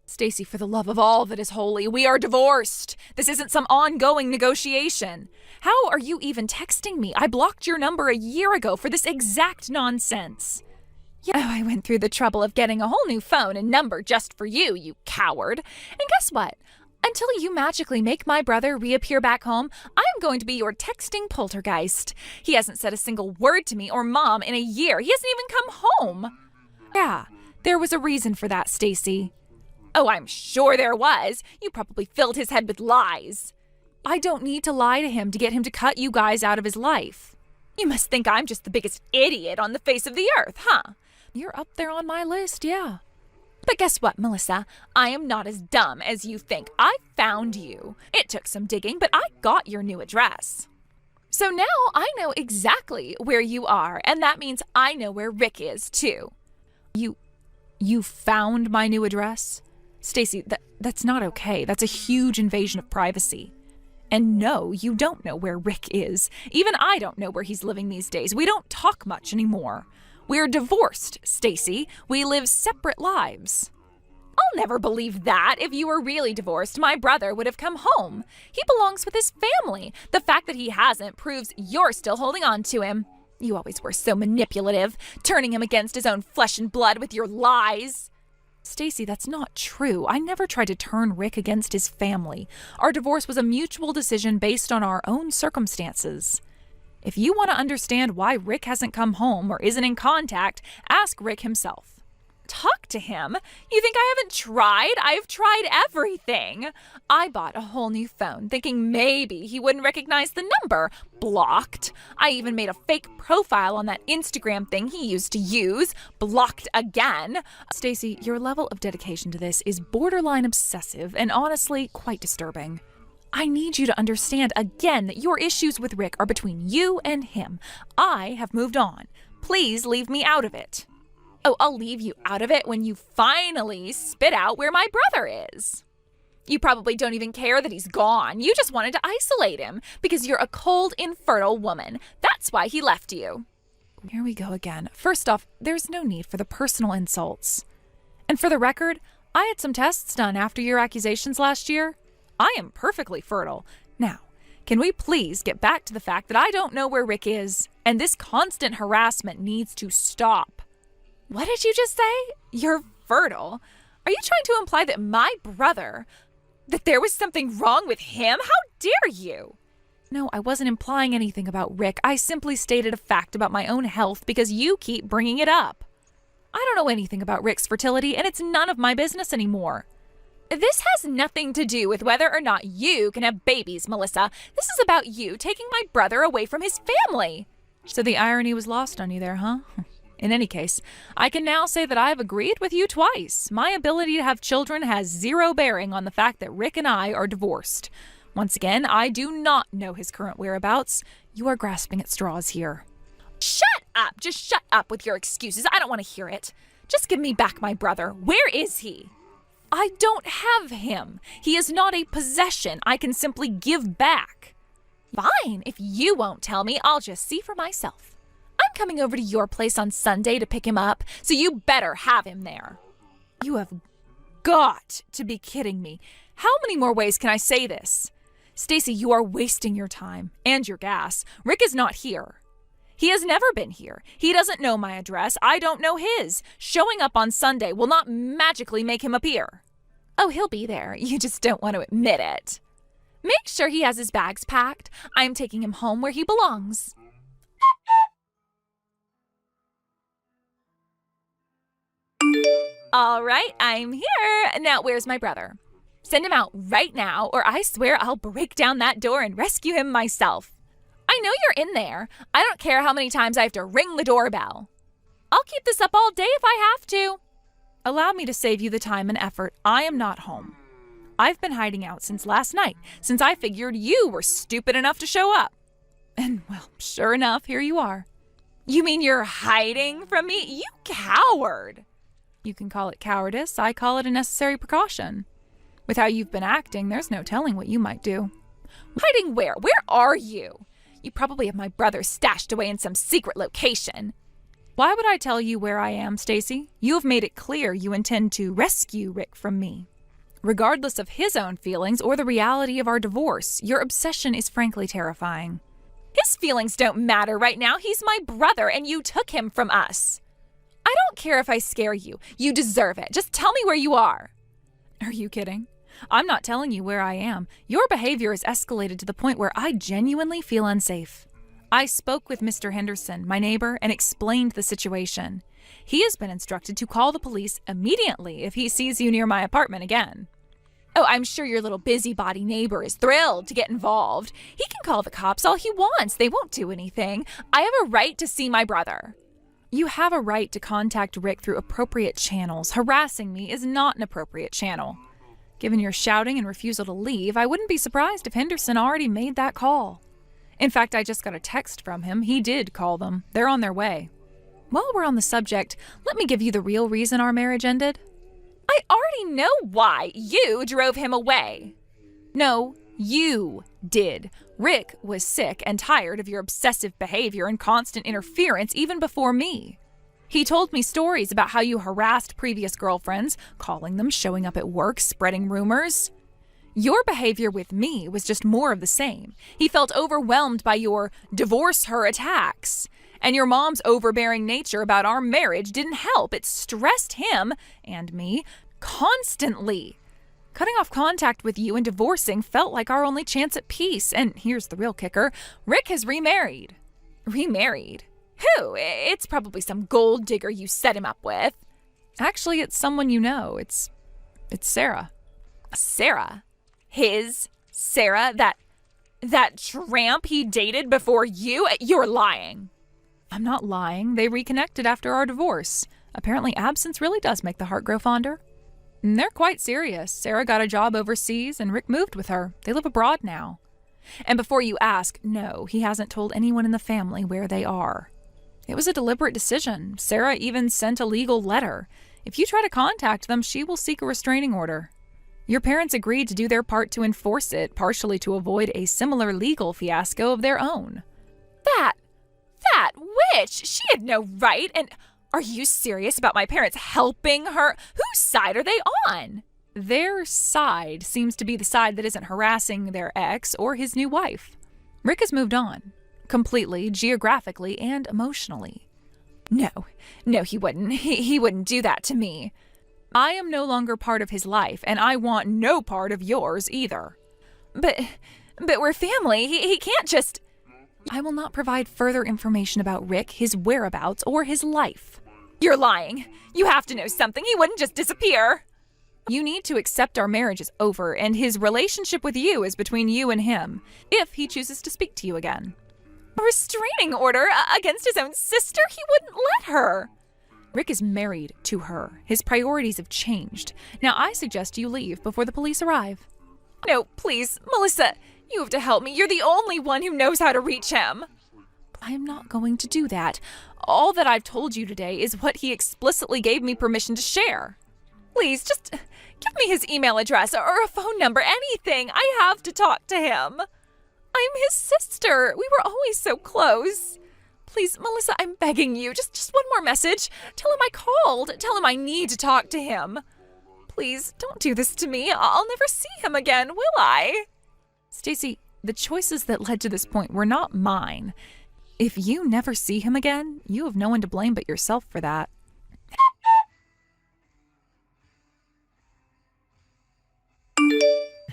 Stacy, for the love of all that is holy, we are divorced. This isn't some ongoing negotiation. How are you even texting me? I blocked your number a year ago for this exact nonsense. I went through the trouble of getting a whole new phone and number just for you, you coward. And guess what? Until you magically make my brother reappear back home, I'm going to be your texting poltergeist. He hasn't said a single word to me or Mom in a year. He hasn't even come home. Yeah, there was a reason for that, Stacy. Oh, I'm sure there was. You probably filled his head with lies. I don't need to lie to him to get him to cut you guys out of his life. You must think I'm just the biggest idiot on the face of the earth, huh? You're up there on my list, yeah. But guess what, Melissa? I am not as dumb as you think. I found you. It took some digging, but I got your new address. So now I know exactly where you are, and that means I know where Rick is, too. You found my new address? Stacy, that's not okay. That's a huge invasion of privacy. And no, you don't know where Rick is. Even I don't know where he's living these days. We don't talk much anymore. We're divorced, Stacy. We live separate lives. I'll never believe that. If you were really divorced, my brother would have come home. He belongs with his family. The fact that he hasn't proves you're still holding on to him. You always were so manipulative, turning him against his own flesh and blood with your lies. Stacy, that's not true. I never tried to turn Rick against his family. Our divorce was a mutual decision based on our own circumstances. If you want to understand why Rick hasn't come home or isn't in contact, ask Rick himself. Talk to him? You think I haven't tried? I've tried everything. I bought a whole new phone thinking maybe he wouldn't recognize the number. Blocked. I even made a fake profile on that Instagram thing he used to use. Blocked again. Stacy, your level of dedication to this is borderline obsessive and honestly quite disturbing. I need you to understand again that your issues with Rick are between you and him. I have moved on. Please leave me out of it. Oh, I'll leave you out of it when you finally spit out where my brother is. You probably don't even care that he's gone. You just wanted to isolate him because you're a cold, infertile woman. That's why he left you. Here we go again. First off, there's no need for the personal insults. And for the record, I had some tests done after your accusations last year. I am perfectly fertile. Now, can we please get back to the fact that I don't know where Rick is, and this constant harassment needs to stop. What did you just say? You're fertile? Are you trying to imply that my brother That there was something wrong with him? How dare you? No, I wasn't implying anything about Rick. I simply stated a fact about my own health because you keep bringing it up. I don't know anything about Rick's fertility, and it's none of my business anymore. This has nothing to do with whether or not you can have babies, Melissa. This is about you taking my brother away from his family. So the irony was lost on you there, huh? In any case, I can now say that I have agreed with you twice. My ability to have children has zero bearing on the fact that Rick and I are divorced. Once again, I do not know his current whereabouts. You are grasping at straws here. Shut up! Just shut up with your excuses. I don't want to hear it. Just give me back my brother. Where is he? I don't have him. He is not a possession I can simply give back. Fine. If you won't tell me, I'll just see for myself. I'm coming over to your place on Sunday to pick him up, so you better have him there. You have got to be kidding me. How many more ways can I say this? Stacy, you are wasting your time and your gas. Rick is not here. He has never been here. He doesn't know my address. I don't know his. Showing up on Sunday will not magically make him appear. Oh, he'll be there. You just don't want to admit it. Make sure he has his bags packed. I'm taking him home where he belongs. All right, I'm here. Now, where's my brother? Send him out right now, or I swear I'll break down that door and rescue him myself. I know you're in there. I don't care how many times I have to ring the doorbell. I'll keep this up all day if I have to. Allow me to save you the time and effort. I am not home. I've been hiding out since last night, since I figured you were stupid enough to show up. And, well, sure enough, here you are. You mean you're hiding from me? You coward! You can call it cowardice. I call it a necessary precaution. With how you've been acting, there's no telling what you might do. Hiding where? Where are you? You probably have my brother stashed away in some secret location. Why would I tell you where I am, Stacy? You have made it clear you intend to rescue Rick from me. Regardless of his own feelings or the reality of our divorce, your obsession is frankly terrifying. His feelings don't matter right now. He's my brother, and you took him from us. I don't care if I scare you. You deserve it. Just tell me where you are. Are you kidding? I'm not telling you where I am. Your behavior has escalated to the point where I genuinely feel unsafe. I spoke with Mr. Henderson, my neighbor, and explained the situation. He has been instructed to call the police immediately if he sees you near my apartment again. Oh, I'm sure your little busybody neighbor is thrilled to get involved. He can call the cops all he wants. They won't do anything. I have a right to see my brother. You have a right to contact Rick through appropriate channels. Harassing me is not an appropriate channel. Given your shouting and refusal to leave, I wouldn't be surprised if Henderson already made that call. In fact, I just got a text from him. He did call them. They're on their way. While we're on the subject, let me give you the real reason our marriage ended. I already know why. You drove him away. No, you did. Rick was sick and tired of your obsessive behavior and constant interference even before me. He told me stories about how you harassed previous girlfriends, calling them, showing up at work, spreading rumors. Your behavior with me was just more of the same. He felt overwhelmed by your divorce her attacks. And your mom's overbearing nature about our marriage didn't help. It stressed him and me constantly. Cutting off contact with you and divorcing felt like our only chance at peace. And here's the real kicker. Rick has remarried. Remarried? Who? It's probably some gold digger you set him up with. Actually, it's someone you know. It's Sarah. Sarah? His Sarah? That tramp he dated before you? You're lying. I'm not lying. They reconnected after our divorce. Apparently, absence really does make the heart grow fonder. And they're quite serious. Sarah got a job overseas and Rick moved with her. They live abroad now. And before you ask, no, he hasn't told anyone in the family where they are. It was a deliberate decision. Sarah even sent a legal letter. If you try to contact them, she will seek a restraining order. Your parents agreed to do their part to enforce it, partially to avoid a similar legal fiasco of their own. That witch! She had no right, and are you serious about my parents helping her? Whose side are they on? Their side seems to be the side that isn't harassing their ex or his new wife. Rick has moved on. Completely, geographically, and emotionally. No, he wouldn't. He wouldn't do that to me. I am no longer part of his life, and I want no part of yours either. But we're family. He can't just... I will not provide further information about Rick, his whereabouts, or his life. You're lying. You have to know something. He wouldn't just disappear. You need to accept our marriage is over, and his relationship with you is between you and him, if he chooses to speak to you again. A restraining order against his own sister? He wouldn't let her. Rick is married to her. His priorities have changed. Now I suggest you leave before the police arrive. No, please, Melissa, you have to help me. You're the only one who knows how to reach him. I am not going to do that. All that I've told you today is what he explicitly gave me permission to share. Please, just give me his email address or a phone number, anything. I have to talk to him. I'm his sister. We were always so close. Please, Melissa, I'm begging you. Just one more message. Tell him I called. Tell him I need to talk to him. Please, don't do this to me. I'll never see him again, will I? Stacy, the choices that led to this point were not mine. If you never see him again, you have no one to blame but yourself for that.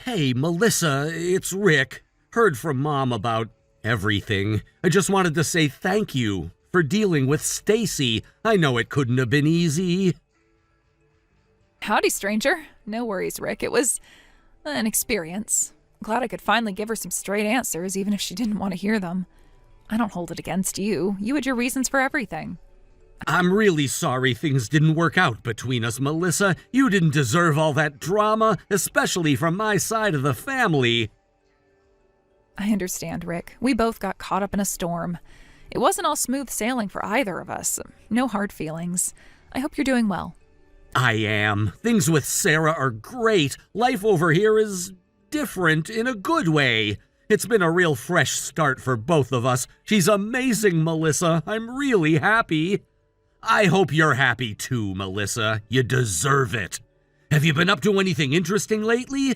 Hey, Melissa, it's Rick. Heard from Mom about everything. I just wanted to say thank you for dealing with Stacy. I know it couldn't have been easy. Howdy, stranger. No worries, Rick. It was an experience. Glad I could finally give her some straight answers, even if she didn't want to hear them. I don't hold it against you. You had your reasons for everything. I'm really sorry things didn't work out between us, Melissa. You didn't deserve all that drama, especially from my side of the family. I understand, Rick. We both got caught up in a storm. It wasn't all smooth sailing for either of us. No hard feelings. I hope you're doing well. I am. Things with Sarah are great. Life over here is different in a good way. It's been a real fresh start for both of us. She's amazing, Melissa. I'm really happy. I hope you're happy too, Melissa. You deserve it. Have you been up to anything interesting lately?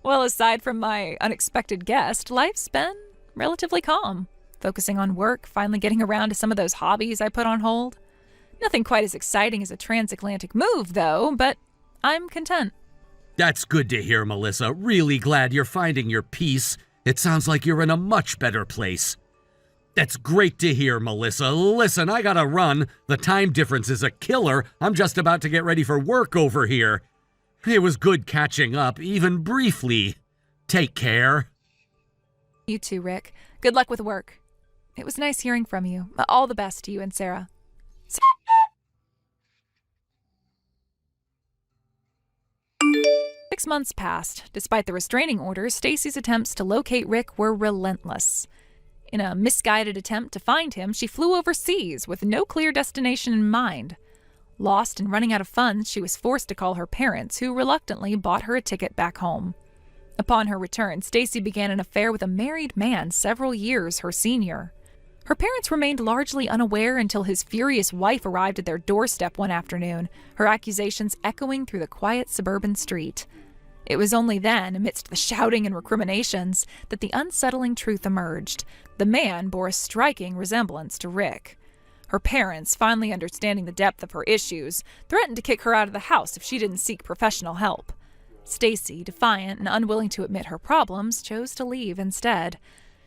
Well, aside from my unexpected guest, life's been relatively calm. Focusing on work, finally getting around to some of those hobbies I put on hold. Nothing quite as exciting as a transatlantic move, though, but I'm content. That's good to hear, Melissa. Really glad you're finding your peace. It sounds like you're in a much better place. That's great to hear, Melissa. Listen, I gotta run. The time difference is a killer. I'm just about to get ready for work over here. It was good catching up, even briefly. Take care. You too, Rick. Good luck with work. It was nice hearing from you. All the best to you and Sarah. 6 months passed. Despite the restraining orders, Stacy's attempts to locate Rick were relentless. In a misguided attempt to find him, she flew overseas with no clear destination in mind. Lost and running out of funds, she was forced to call her parents, who reluctantly bought her a ticket back home. Upon her return, Stacy began an affair with a married man several years her senior. Her parents remained largely unaware until his furious wife arrived at their doorstep one afternoon, her accusations echoing through the quiet suburban street. It was only then, amidst the shouting and recriminations, that the unsettling truth emerged. The man bore a striking resemblance to Rick. Her parents, finally understanding the depth of her issues, threatened to kick her out of the house if she didn't seek professional help. Stacy, defiant and unwilling to admit her problems, chose to leave instead.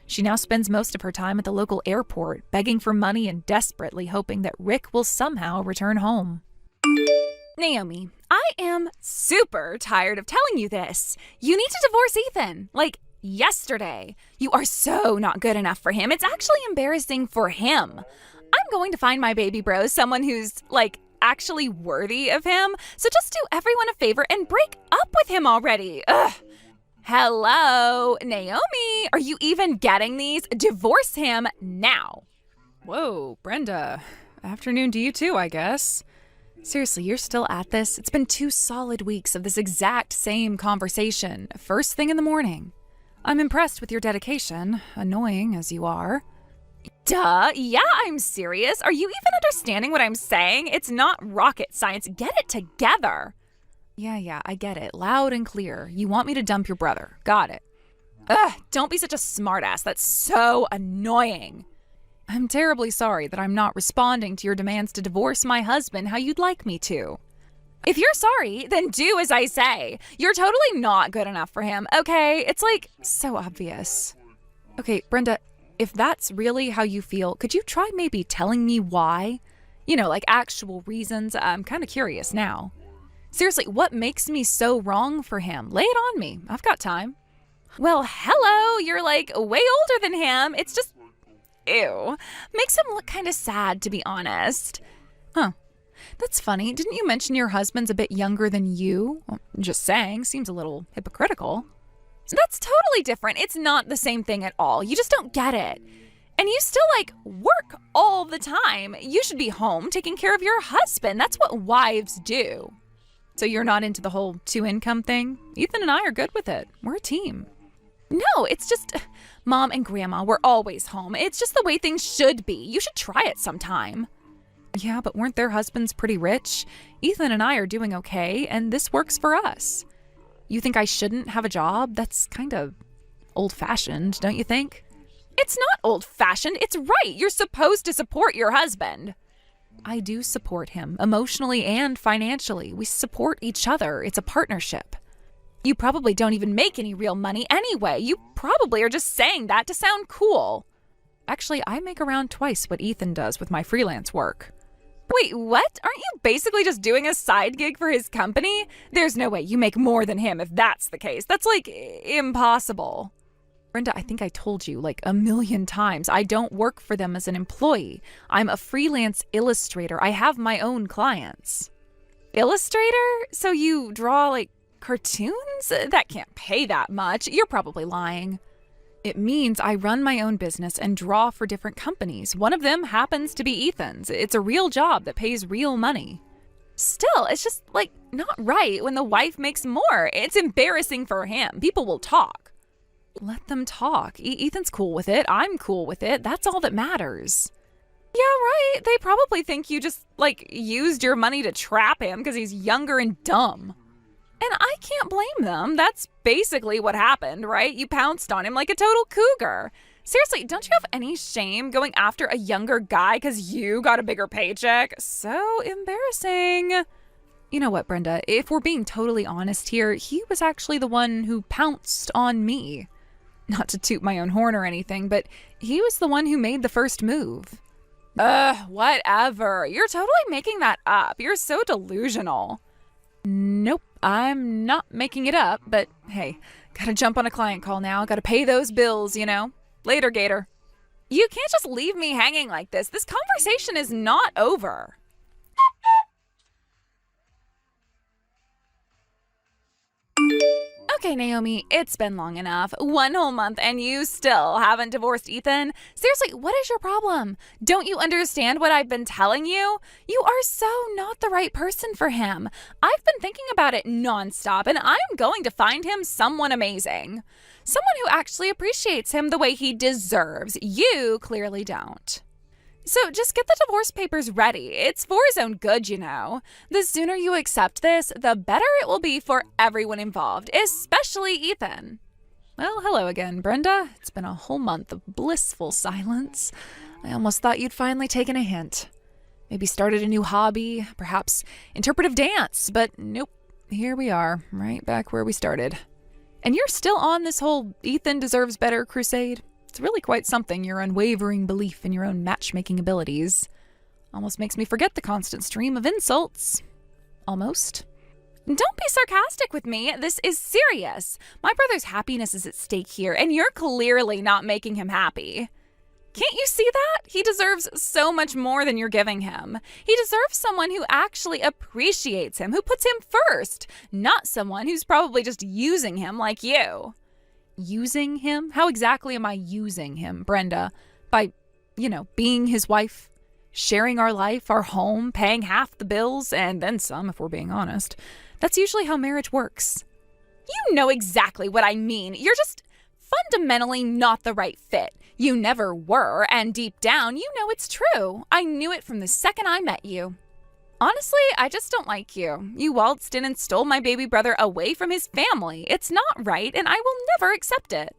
She now spends most of her time at the local airport, begging for money and desperately hoping that Rick will somehow return home. Naomi, I am super tired of telling you this. You need to divorce Ethan. Like, yesterday. You are so not good enough for him. It's actually embarrassing for him. I'm going to find my baby bro someone who's, actually worthy of him. So just do everyone a favor and break up with him already. Ugh. Hello, Naomi. Are you even getting these? Divorce him now. Whoa, Brenda. Afternoon to you too, I guess. Seriously, you're still at this? It's been 2 solid weeks of this exact same conversation, first thing in the morning. I'm impressed with your dedication, annoying as you are. Duh, yeah, I'm serious. Are you even understanding what I'm saying? It's not rocket science. Get it together. Yeah, I get it. Loud and clear. You want me to dump your brother. Got it. Ugh, don't be such a smartass. That's so annoying. I'm terribly sorry that I'm not responding to your demands to divorce my husband how you'd like me to. If you're sorry, then do as I say. You're totally not good enough for him, okay? It's like, So obvious. Okay, Brenda, if that's really how you feel, could you try maybe telling me why? You know, like actual reasons. I'm kind of curious now. Seriously, what makes me so wrong for him? Lay it on me. I've got time. well, hello, you're like way older than him. It's just, ew. Makes him look kind of sad, to be honest. Huh. That's funny. Didn't you mention your husband's a bit younger than you? Well, just saying, seems a little hypocritical. That's totally different. It's not the same thing at all. You just don't get it. And you still, like, work all the time. You should be home taking care of your husband. That's what wives do. So you're not into the whole two-income thing? Ethan and I are good with it. We're a team. No, it's just Mom and Grandma were always home. It's just the way things should be. You should try it sometime. Yeah, but weren't their husbands pretty rich? Ethan and I are doing okay, and this works for us. You think I shouldn't have a job? That's kind of old-fashioned, don't you think? It's not old-fashioned. It's right. You're supposed to support your husband. I do support him, emotionally and financially. We support each other. It's a partnership. You probably don't even make any real money anyway. You probably are just saying that to sound cool. Actually, I make around twice what Ethan does with my freelance work. Wait, what? Aren't you basically just doing a side gig for his company? There's no way you make more than him if that's the case. That's like impossible. Brenda, I think I told you like a million times, I don't work for them as an employee. I'm a freelance illustrator. I have my own clients. Illustrator? So you draw like cartoons? That can't pay that much. You're probably lying. It means I run my own business and draw for different companies. One of them happens to be Ethan's. It's a real job that pays real money. Still, it's just like not right when the wife makes more. It's embarrassing for him. People will talk. Let them talk. Ethan's cool with it. I'm cool with it. That's all that matters. Yeah, right. They probably think you just like used your money to trap him because he's younger and dumb. And I can't blame them. That's basically what happened, right? You pounced on him like a total cougar. Seriously, don't you have any shame going after a younger guy because you got a bigger paycheck? So embarrassing. You know what, Brenda? If we're being totally honest here, he was actually the one who pounced on me. Not to toot my own horn or anything, but he was the one who made the first move. Whatever. You're totally making that up. You're so delusional. Nope, I'm not making it up, but hey, gotta jump on a client call now. Gotta pay those bills, you know? Later, Gator. You can't just leave me hanging like this. This conversation is not over. Okay, Naomi, it's been long enough. 1 whole month and you still haven't divorced Ethan? Seriously, what is your problem? Don't you understand what I've been telling you? You are so not the right person for him. I've been thinking about it nonstop and I'm going to find him someone amazing. Someone who actually appreciates him the way he deserves. You clearly don't. So just get the divorce papers ready. It's for his own good, you know. The sooner you accept this, the better it will be for everyone involved, especially Ethan. Well, hello again, Brenda. It's been a whole month of blissful silence. I almost thought you'd finally taken a hint. Maybe started a new hobby, perhaps interpretive dance, but nope. Here we are, right back where we started. And you're still on this whole Ethan deserves better crusade? It's really quite something, your unwavering belief in your own matchmaking abilities. Almost makes me forget the constant stream of insults. Almost. Don't be sarcastic with me. This is serious. My brother's happiness is at stake here, and you're clearly not making him happy. Can't you see that? He deserves so much more than you're giving him. He deserves someone who actually appreciates him, who puts him first, not someone who's probably just using him like you. Using him? How exactly am I using him, Brenda? By, being his wife, sharing our life, our home, paying half the bills, and then some, if we're being honest. That's usually how marriage works. You know exactly what I mean. You're just fundamentally not the right fit. You never were, and deep down, you know it's true. I knew it from the second I met you. Honestly, I just don't like you. You waltzed in and stole my baby brother away from his family. It's not right, and I will never accept it.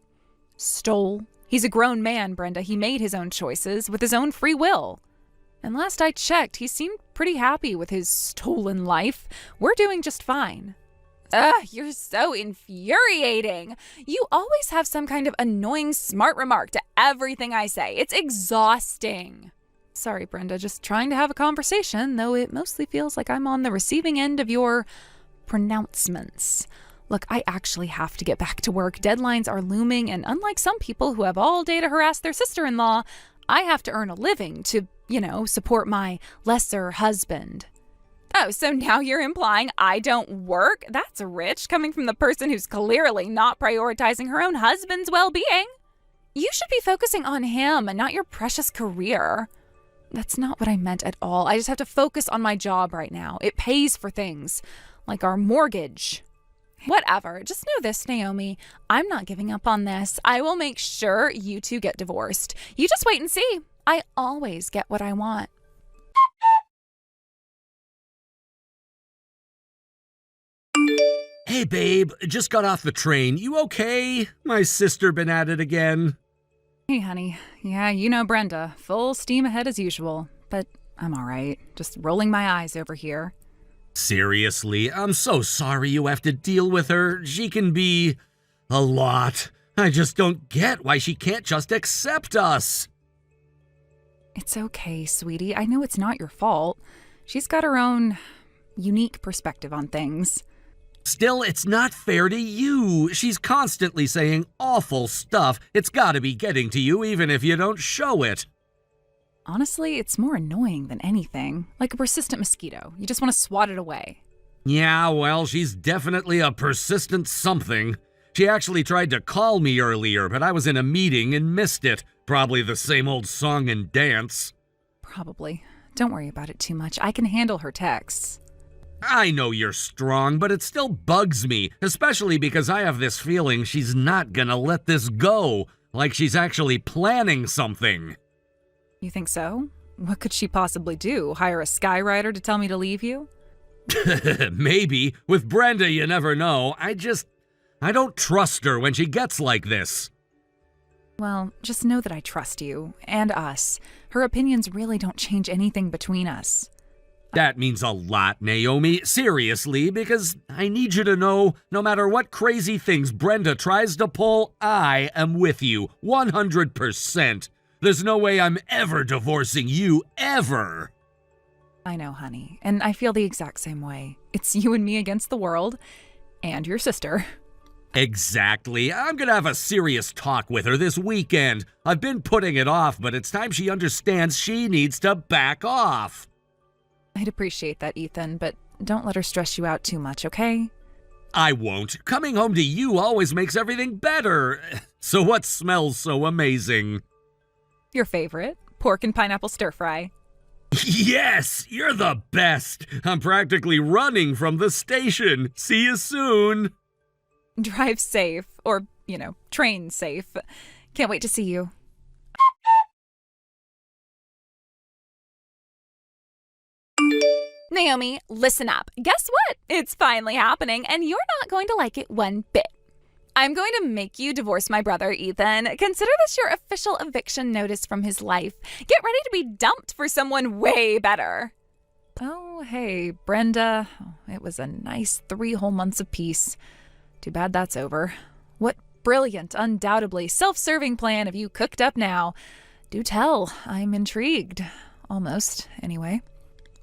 Stole? He's a grown man, Brenda. He made his own choices with his own free will. And last I checked, he seemed pretty happy with his stolen life. We're doing just fine. Ugh, you're so infuriating. You always have some kind of annoying smart remark to everything I say. It's exhausting. Sorry, Brenda, just trying to have a conversation, though it mostly feels like I'm on the receiving end of your pronouncements. Look, I actually have to get back to work. Deadlines are looming, and unlike some people who have all day to harass their sister-in-law, I have to earn a living to, support my lesser husband. Oh, so now you're implying I don't work? That's rich, coming from the person who's clearly not prioritizing her own husband's well-being. You should be focusing on him and not your precious career. That's not what I meant at all. I just have to focus on my job right now. It pays for things, like our mortgage. Whatever. Just know this, Naomi. I'm not giving up on this. I will make sure you two get divorced. You just wait and see. I always get what I want. Hey, babe, just got off the train. You okay? My sister been at it again. Hey, honey. Yeah, you know Brenda. Full steam ahead as usual. But I'm all right. Just rolling my eyes over here. Seriously, I'm so sorry you have to deal with her. She can be a lot. I just don't get why she can't just accept us. It's okay, sweetie. I know it's not your fault. She's got her own unique perspective on things. Still, it's not fair to you. She's constantly saying awful stuff. It's gotta be getting to you even if you don't show it. Honestly, it's more annoying than anything. Like a persistent mosquito. You just want to swat it away. Yeah, well, she's definitely a persistent something. She actually tried to call me earlier, but I was in a meeting and missed it. Probably the same old song and dance. Probably. Don't worry about it too much. I can handle her texts. I know you're strong, but it still bugs me, especially because I have this feeling she's not gonna let this go, like she's actually planning something. You think so? What could she possibly do? Hire a skywriter to tell me to leave you? Maybe. With Brenda, you never know. I don't trust her when she gets like this. Well, just know that I trust you, and us. Her opinions really don't change anything between us. That means a lot, Naomi. Seriously, because I need you to know, no matter what crazy things Brenda tries to pull, I am with you, 100%. There's no way I'm ever divorcing you, ever. I know, honey, and I feel the exact same way. It's you and me against the world, and your sister. Exactly. I'm gonna have a serious talk with her this weekend. I've been putting it off, but it's time she understands she needs to back off. I'd appreciate that, Ethan, but don't let her stress you out too much, okay? I won't. Coming home to you always makes everything better. So what smells so amazing? Your favorite, pork and pineapple stir-fry. Yes, you're the best. I'm practically running from the station. See you soon. Drive safe, or, train safe. Can't wait to see you. Naomi, listen up. Guess what? It's finally happening, and you're not going to like it one bit. I'm going to make you divorce my brother, Ethan. Consider this your official eviction notice from his life. Get ready to be dumped for someone way better. Oh, hey, Brenda. It was a nice 3 whole months of peace. Too bad that's over. What brilliant, undoubtedly self-serving plan have you cooked up now? Do tell. I'm intrigued. Almost, anyway.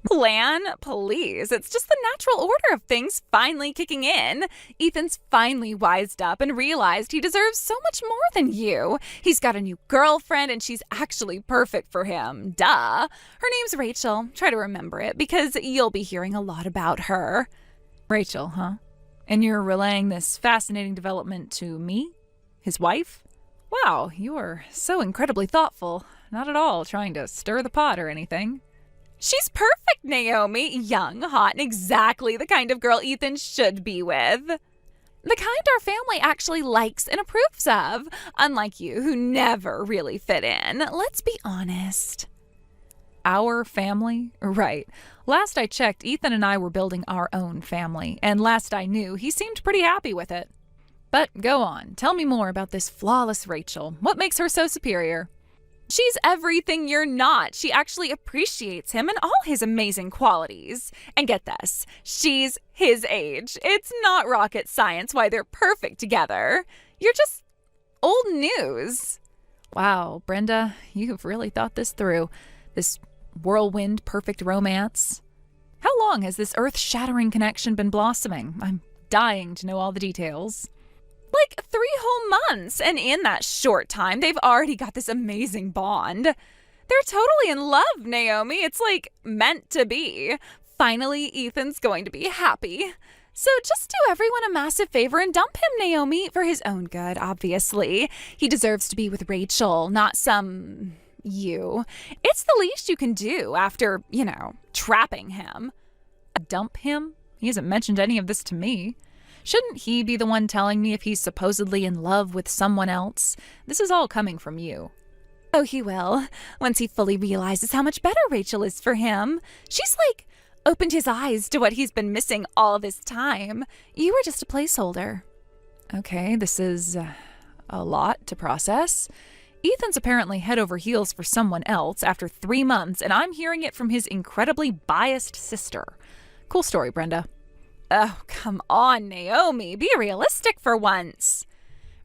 Plan? Please. It's just the natural order of things finally kicking in. Ethan's finally wised up and realized he deserves so much more than you. He's got a new girlfriend and she's actually perfect for him. Duh. Her name's Rachel. Try to remember it because you'll be hearing a lot about her. Rachel, huh? And you're relaying this fascinating development to me? His wife? Wow, you are so incredibly thoughtful. Not at all trying to stir the pot or anything. She's perfect, Naomi. Young, hot, and exactly the kind of girl Ethan should be with. The kind our family actually likes and approves of. Unlike you, who never really fit in. Let's be honest. Our family? Right. Last I checked, Ethan and I were building our own family. And last I knew, he seemed pretty happy with it. But go on, tell me more about this flawless Rachel. What makes her so superior? She's everything you're not. She actually appreciates him and all his amazing qualities. And get this, she's his age. It's not rocket science why they're perfect together. You're just old news. Wow, Brenda, you've really thought this through. This whirlwind perfect romance. How long has this earth-shattering connection been blossoming? I'm dying to know all the details. Like 3 whole months, and in that short time, they've already got this amazing bond. They're totally in love, Naomi. It's like meant to be. Finally, Ethan's going to be happy. So just do everyone a massive favor and dump him, Naomi, for his own good, obviously. He deserves to be with Rachel, not some you. It's the least you can do after, trapping him. Dump him? He hasn't mentioned any of this to me. Shouldn't he be the one telling me if he's supposedly in love with someone else? This is all coming from you. Oh, he will, once he fully realizes how much better Rachel is for him. She's opened his eyes to what he's been missing all this time. You were just a placeholder. Okay, this is a lot to process. Ethan's apparently head over heels for someone else after 3 months, and I'm hearing it from his incredibly biased sister. Cool story, Brenda. Oh, come on, Naomi. Be realistic for once.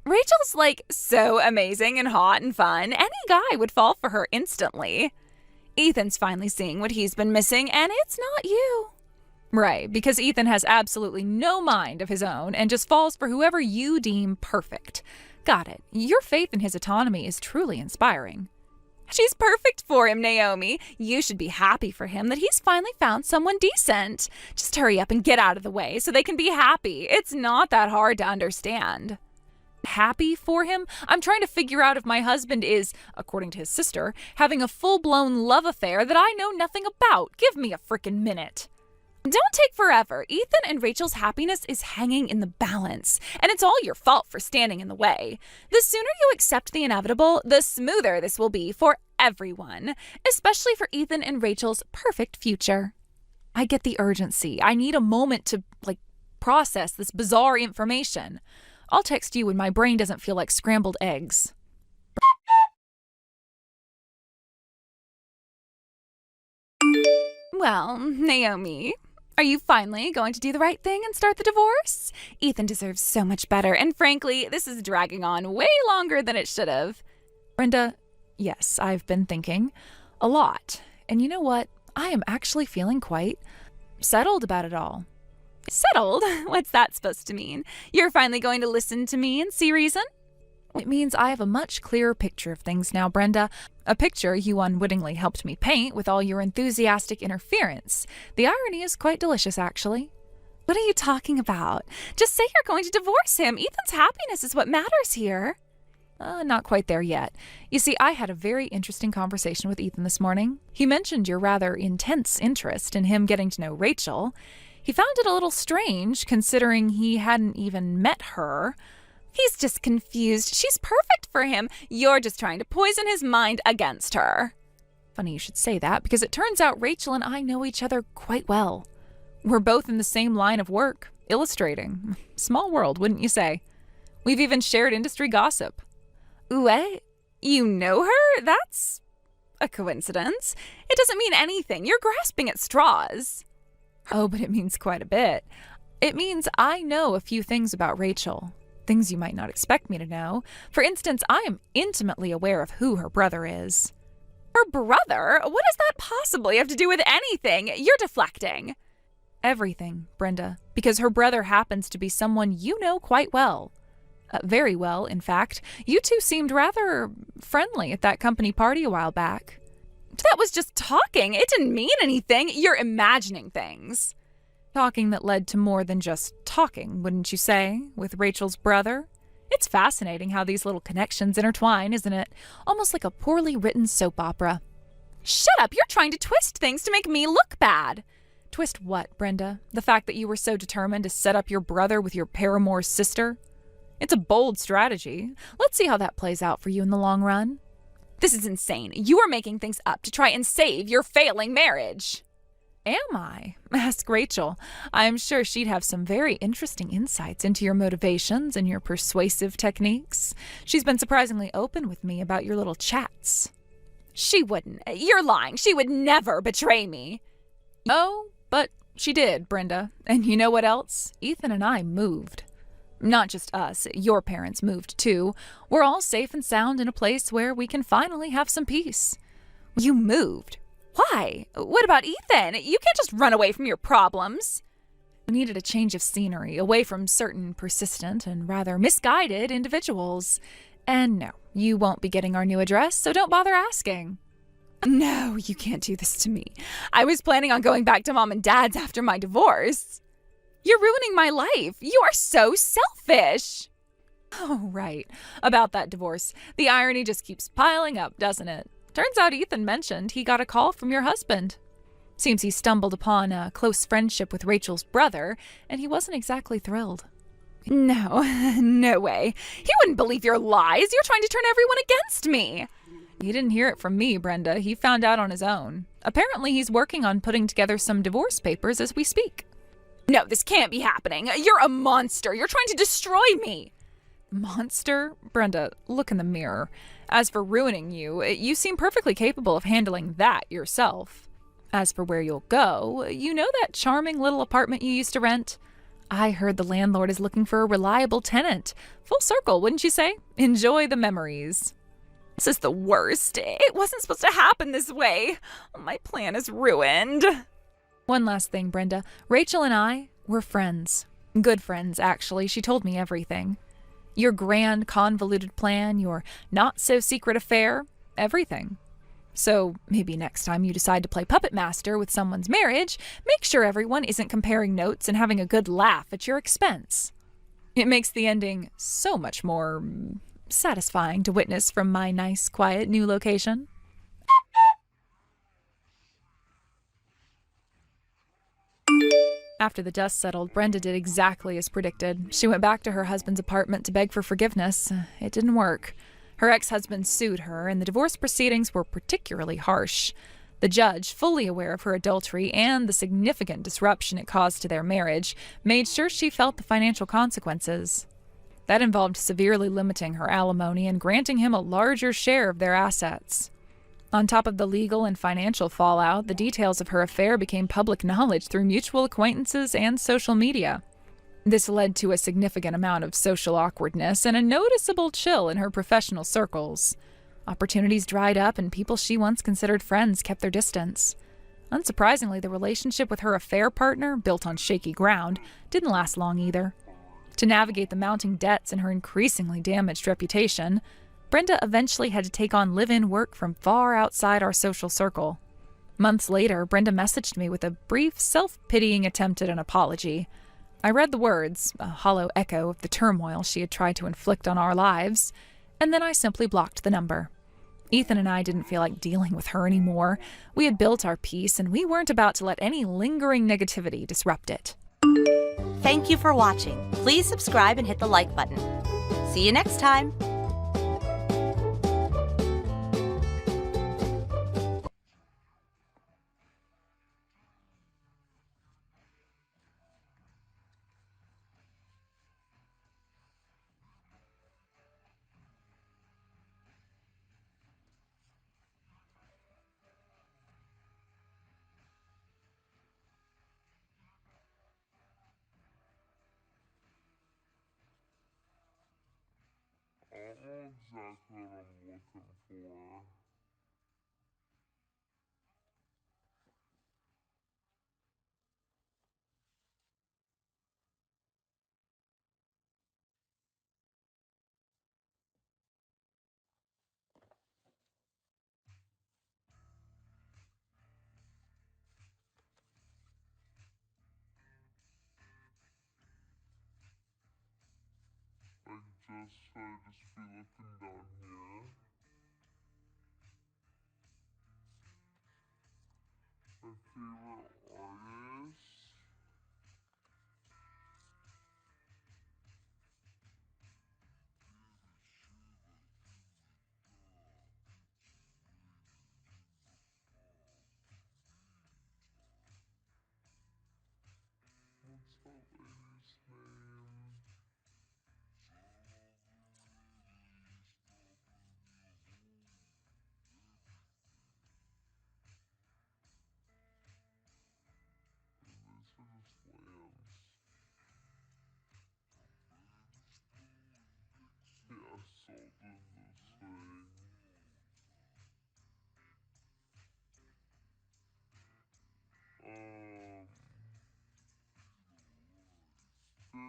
Rachel's so amazing and hot and fun. Any guy would fall for her instantly. Ethan's finally seeing what he's been missing, and it's not you. Right, because Ethan has absolutely no mind of his own and just falls for whoever you deem perfect. Got it. Your faith in his autonomy is truly inspiring. She's perfect for him, Naomi. You should be happy for him that he's finally found someone decent. Just hurry up and get out of the way so they can be happy. It's not that hard to understand. Happy for him? I'm trying to figure out if my husband is, according to his sister, having a full-blown love affair that I know nothing about. Give me a frickin' minute. Don't take forever. Ethan and Rachel's happiness is hanging in the balance, and it's all your fault for standing in the way. The sooner you accept the inevitable, the smoother this will be for everyone, especially for Ethan and Rachel's perfect future. I get the urgency. I need a moment to, process this bizarre information. I'll text you when my brain doesn't feel like scrambled eggs. Well, Naomi, are you finally going to do the right thing and start the divorce? Ethan deserves so much better, and frankly, this is dragging on way longer than it should have. Brenda, yes, I've been thinking a lot. And you know what? I am actually feeling quite settled about it all. Settled? What's that supposed to mean? You're finally going to listen to me and see reason? It means I have a much clearer picture of things now, Brenda. A picture you unwittingly helped me paint with all your enthusiastic interference. The irony is quite delicious, actually. What are you talking about? Just say you're going to divorce him. Ethan's happiness is what matters here. Not quite there yet. You see, I had a very interesting conversation with Ethan this morning. He mentioned your rather intense interest in him getting to know Rachel. He found it a little strange, considering he hadn't even met her. He's just confused. She's perfect for him. You're just trying to poison his mind against her. Funny you should say that, because it turns out Rachel and I know each other quite well. We're both in the same line of work, illustrating. Small world, wouldn't you say? We've even shared industry gossip. What? You know her? That's a coincidence. It doesn't mean anything. You're grasping at straws. Oh, but it means quite a bit. It means I know a few things about Rachel. Things you might not expect me to know. For instance, I am intimately aware of who her brother is. Her brother? What does that possibly have to do with anything? You're deflecting. Everything, Brenda, because her brother happens to be someone you know quite well. Very well, in fact. You two seemed rather friendly at that company party a while back. That was just talking. It didn't mean anything. You're imagining things. Talking that led to more than just talking, wouldn't you say, with Rachel's brother? It's fascinating how these little connections intertwine, isn't it? Almost like a poorly written soap opera. Shut up! You're trying to twist things to make me look bad. Twist what, Brenda? The fact that you were so determined to set up your brother with your paramour's sister? It's a bold strategy. Let's see how that plays out for you in the long run. This is insane. You are making things up to try and save your failing marriage. Am I? Ask Rachel. I'm sure she'd have some very interesting insights into your motivations and your persuasive techniques. She's been surprisingly open with me about your little chats. She wouldn't. You're lying. She would never betray me. Oh, but she did, Brenda. And you know what else? Ethan and I moved. Not just us, your parents moved too. We're all safe and sound in a place where we can finally have some peace. You moved? Why? What about Ethan? You can't just run away from your problems. We needed a change of scenery, away from certain persistent and rather misguided individuals. And no, you won't be getting our new address, so don't bother asking. No, you can't do this to me. I was planning on going back to Mom and Dad's after my divorce. You're ruining my life. You are so selfish. Oh, right. About that divorce. The irony just keeps piling up, doesn't it? Turns out Ethan mentioned he got a call from your husband. Seems he stumbled upon a close friendship with Rachel's brother, and he wasn't exactly thrilled. No, no way. He wouldn't believe your lies. You're trying to turn everyone against me. He didn't hear it from me, Brenda. He found out on his own. Apparently, he's working on putting together some divorce papers as we speak. No, this can't be happening. You're a monster. You're trying to destroy me. Monster? Brenda, look in the mirror. As for ruining you, you seem perfectly capable of handling that yourself. As for where you'll go, you know that charming little apartment you used to rent? I heard the landlord is looking for a reliable tenant. Full circle, wouldn't you say? Enjoy the memories. This is the worst. It wasn't supposed to happen this way. My plan is ruined. One last thing, Brenda. Rachel and I were friends. Good friends, actually. She told me everything. Your grand, convoluted plan, your not-so-secret affair, everything. So maybe next time you decide to play puppet master with someone's marriage, make sure everyone isn't comparing notes and having a good laugh at your expense. It makes the ending so much more satisfying to witness from my nice, quiet new location. After the dust settled, Brenda did exactly as predicted. She went back to her husband's apartment to beg for forgiveness. It didn't work. Her ex-husband sued her, and the divorce proceedings were particularly harsh. The judge, fully aware of her adultery and the significant disruption it caused to their marriage, made sure she felt the financial consequences. That involved severely limiting her alimony and granting him a larger share of their assets. On top of the legal and financial fallout, the details of her affair became public knowledge through mutual acquaintances and social media. This led to a significant amount of social awkwardness and a noticeable chill in her professional circles. Opportunities dried up, and people she once considered friends kept their distance. Unsurprisingly, the relationship with her affair partner, built on shaky ground, didn't last long either. To navigate the mounting debts and her increasingly damaged reputation, Brenda eventually had to take on live-in work from far outside our social circle. Months later, Brenda messaged me with a brief, self-pitying attempt at an apology. I read the words, a hollow echo of the turmoil she had tried to inflict on our lives, and then I simply blocked the number. Ethan and I didn't feel like dealing with her anymore. We had built our peace, and we weren't about to let any lingering negativity disrupt it. Thank you for watching. Please subscribe and hit the like button. See you next time. I don't know exactly what I'm looking for. Should I just be looking down here? My favorite artist?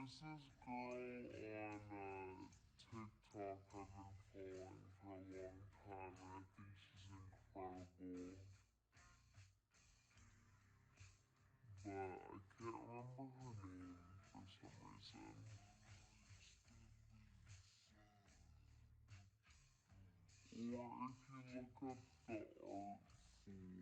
There's this girl on TikTok I've been following for a long time, and I think she's incredible. But I can't remember her name for some reason. Or if you look up the art form,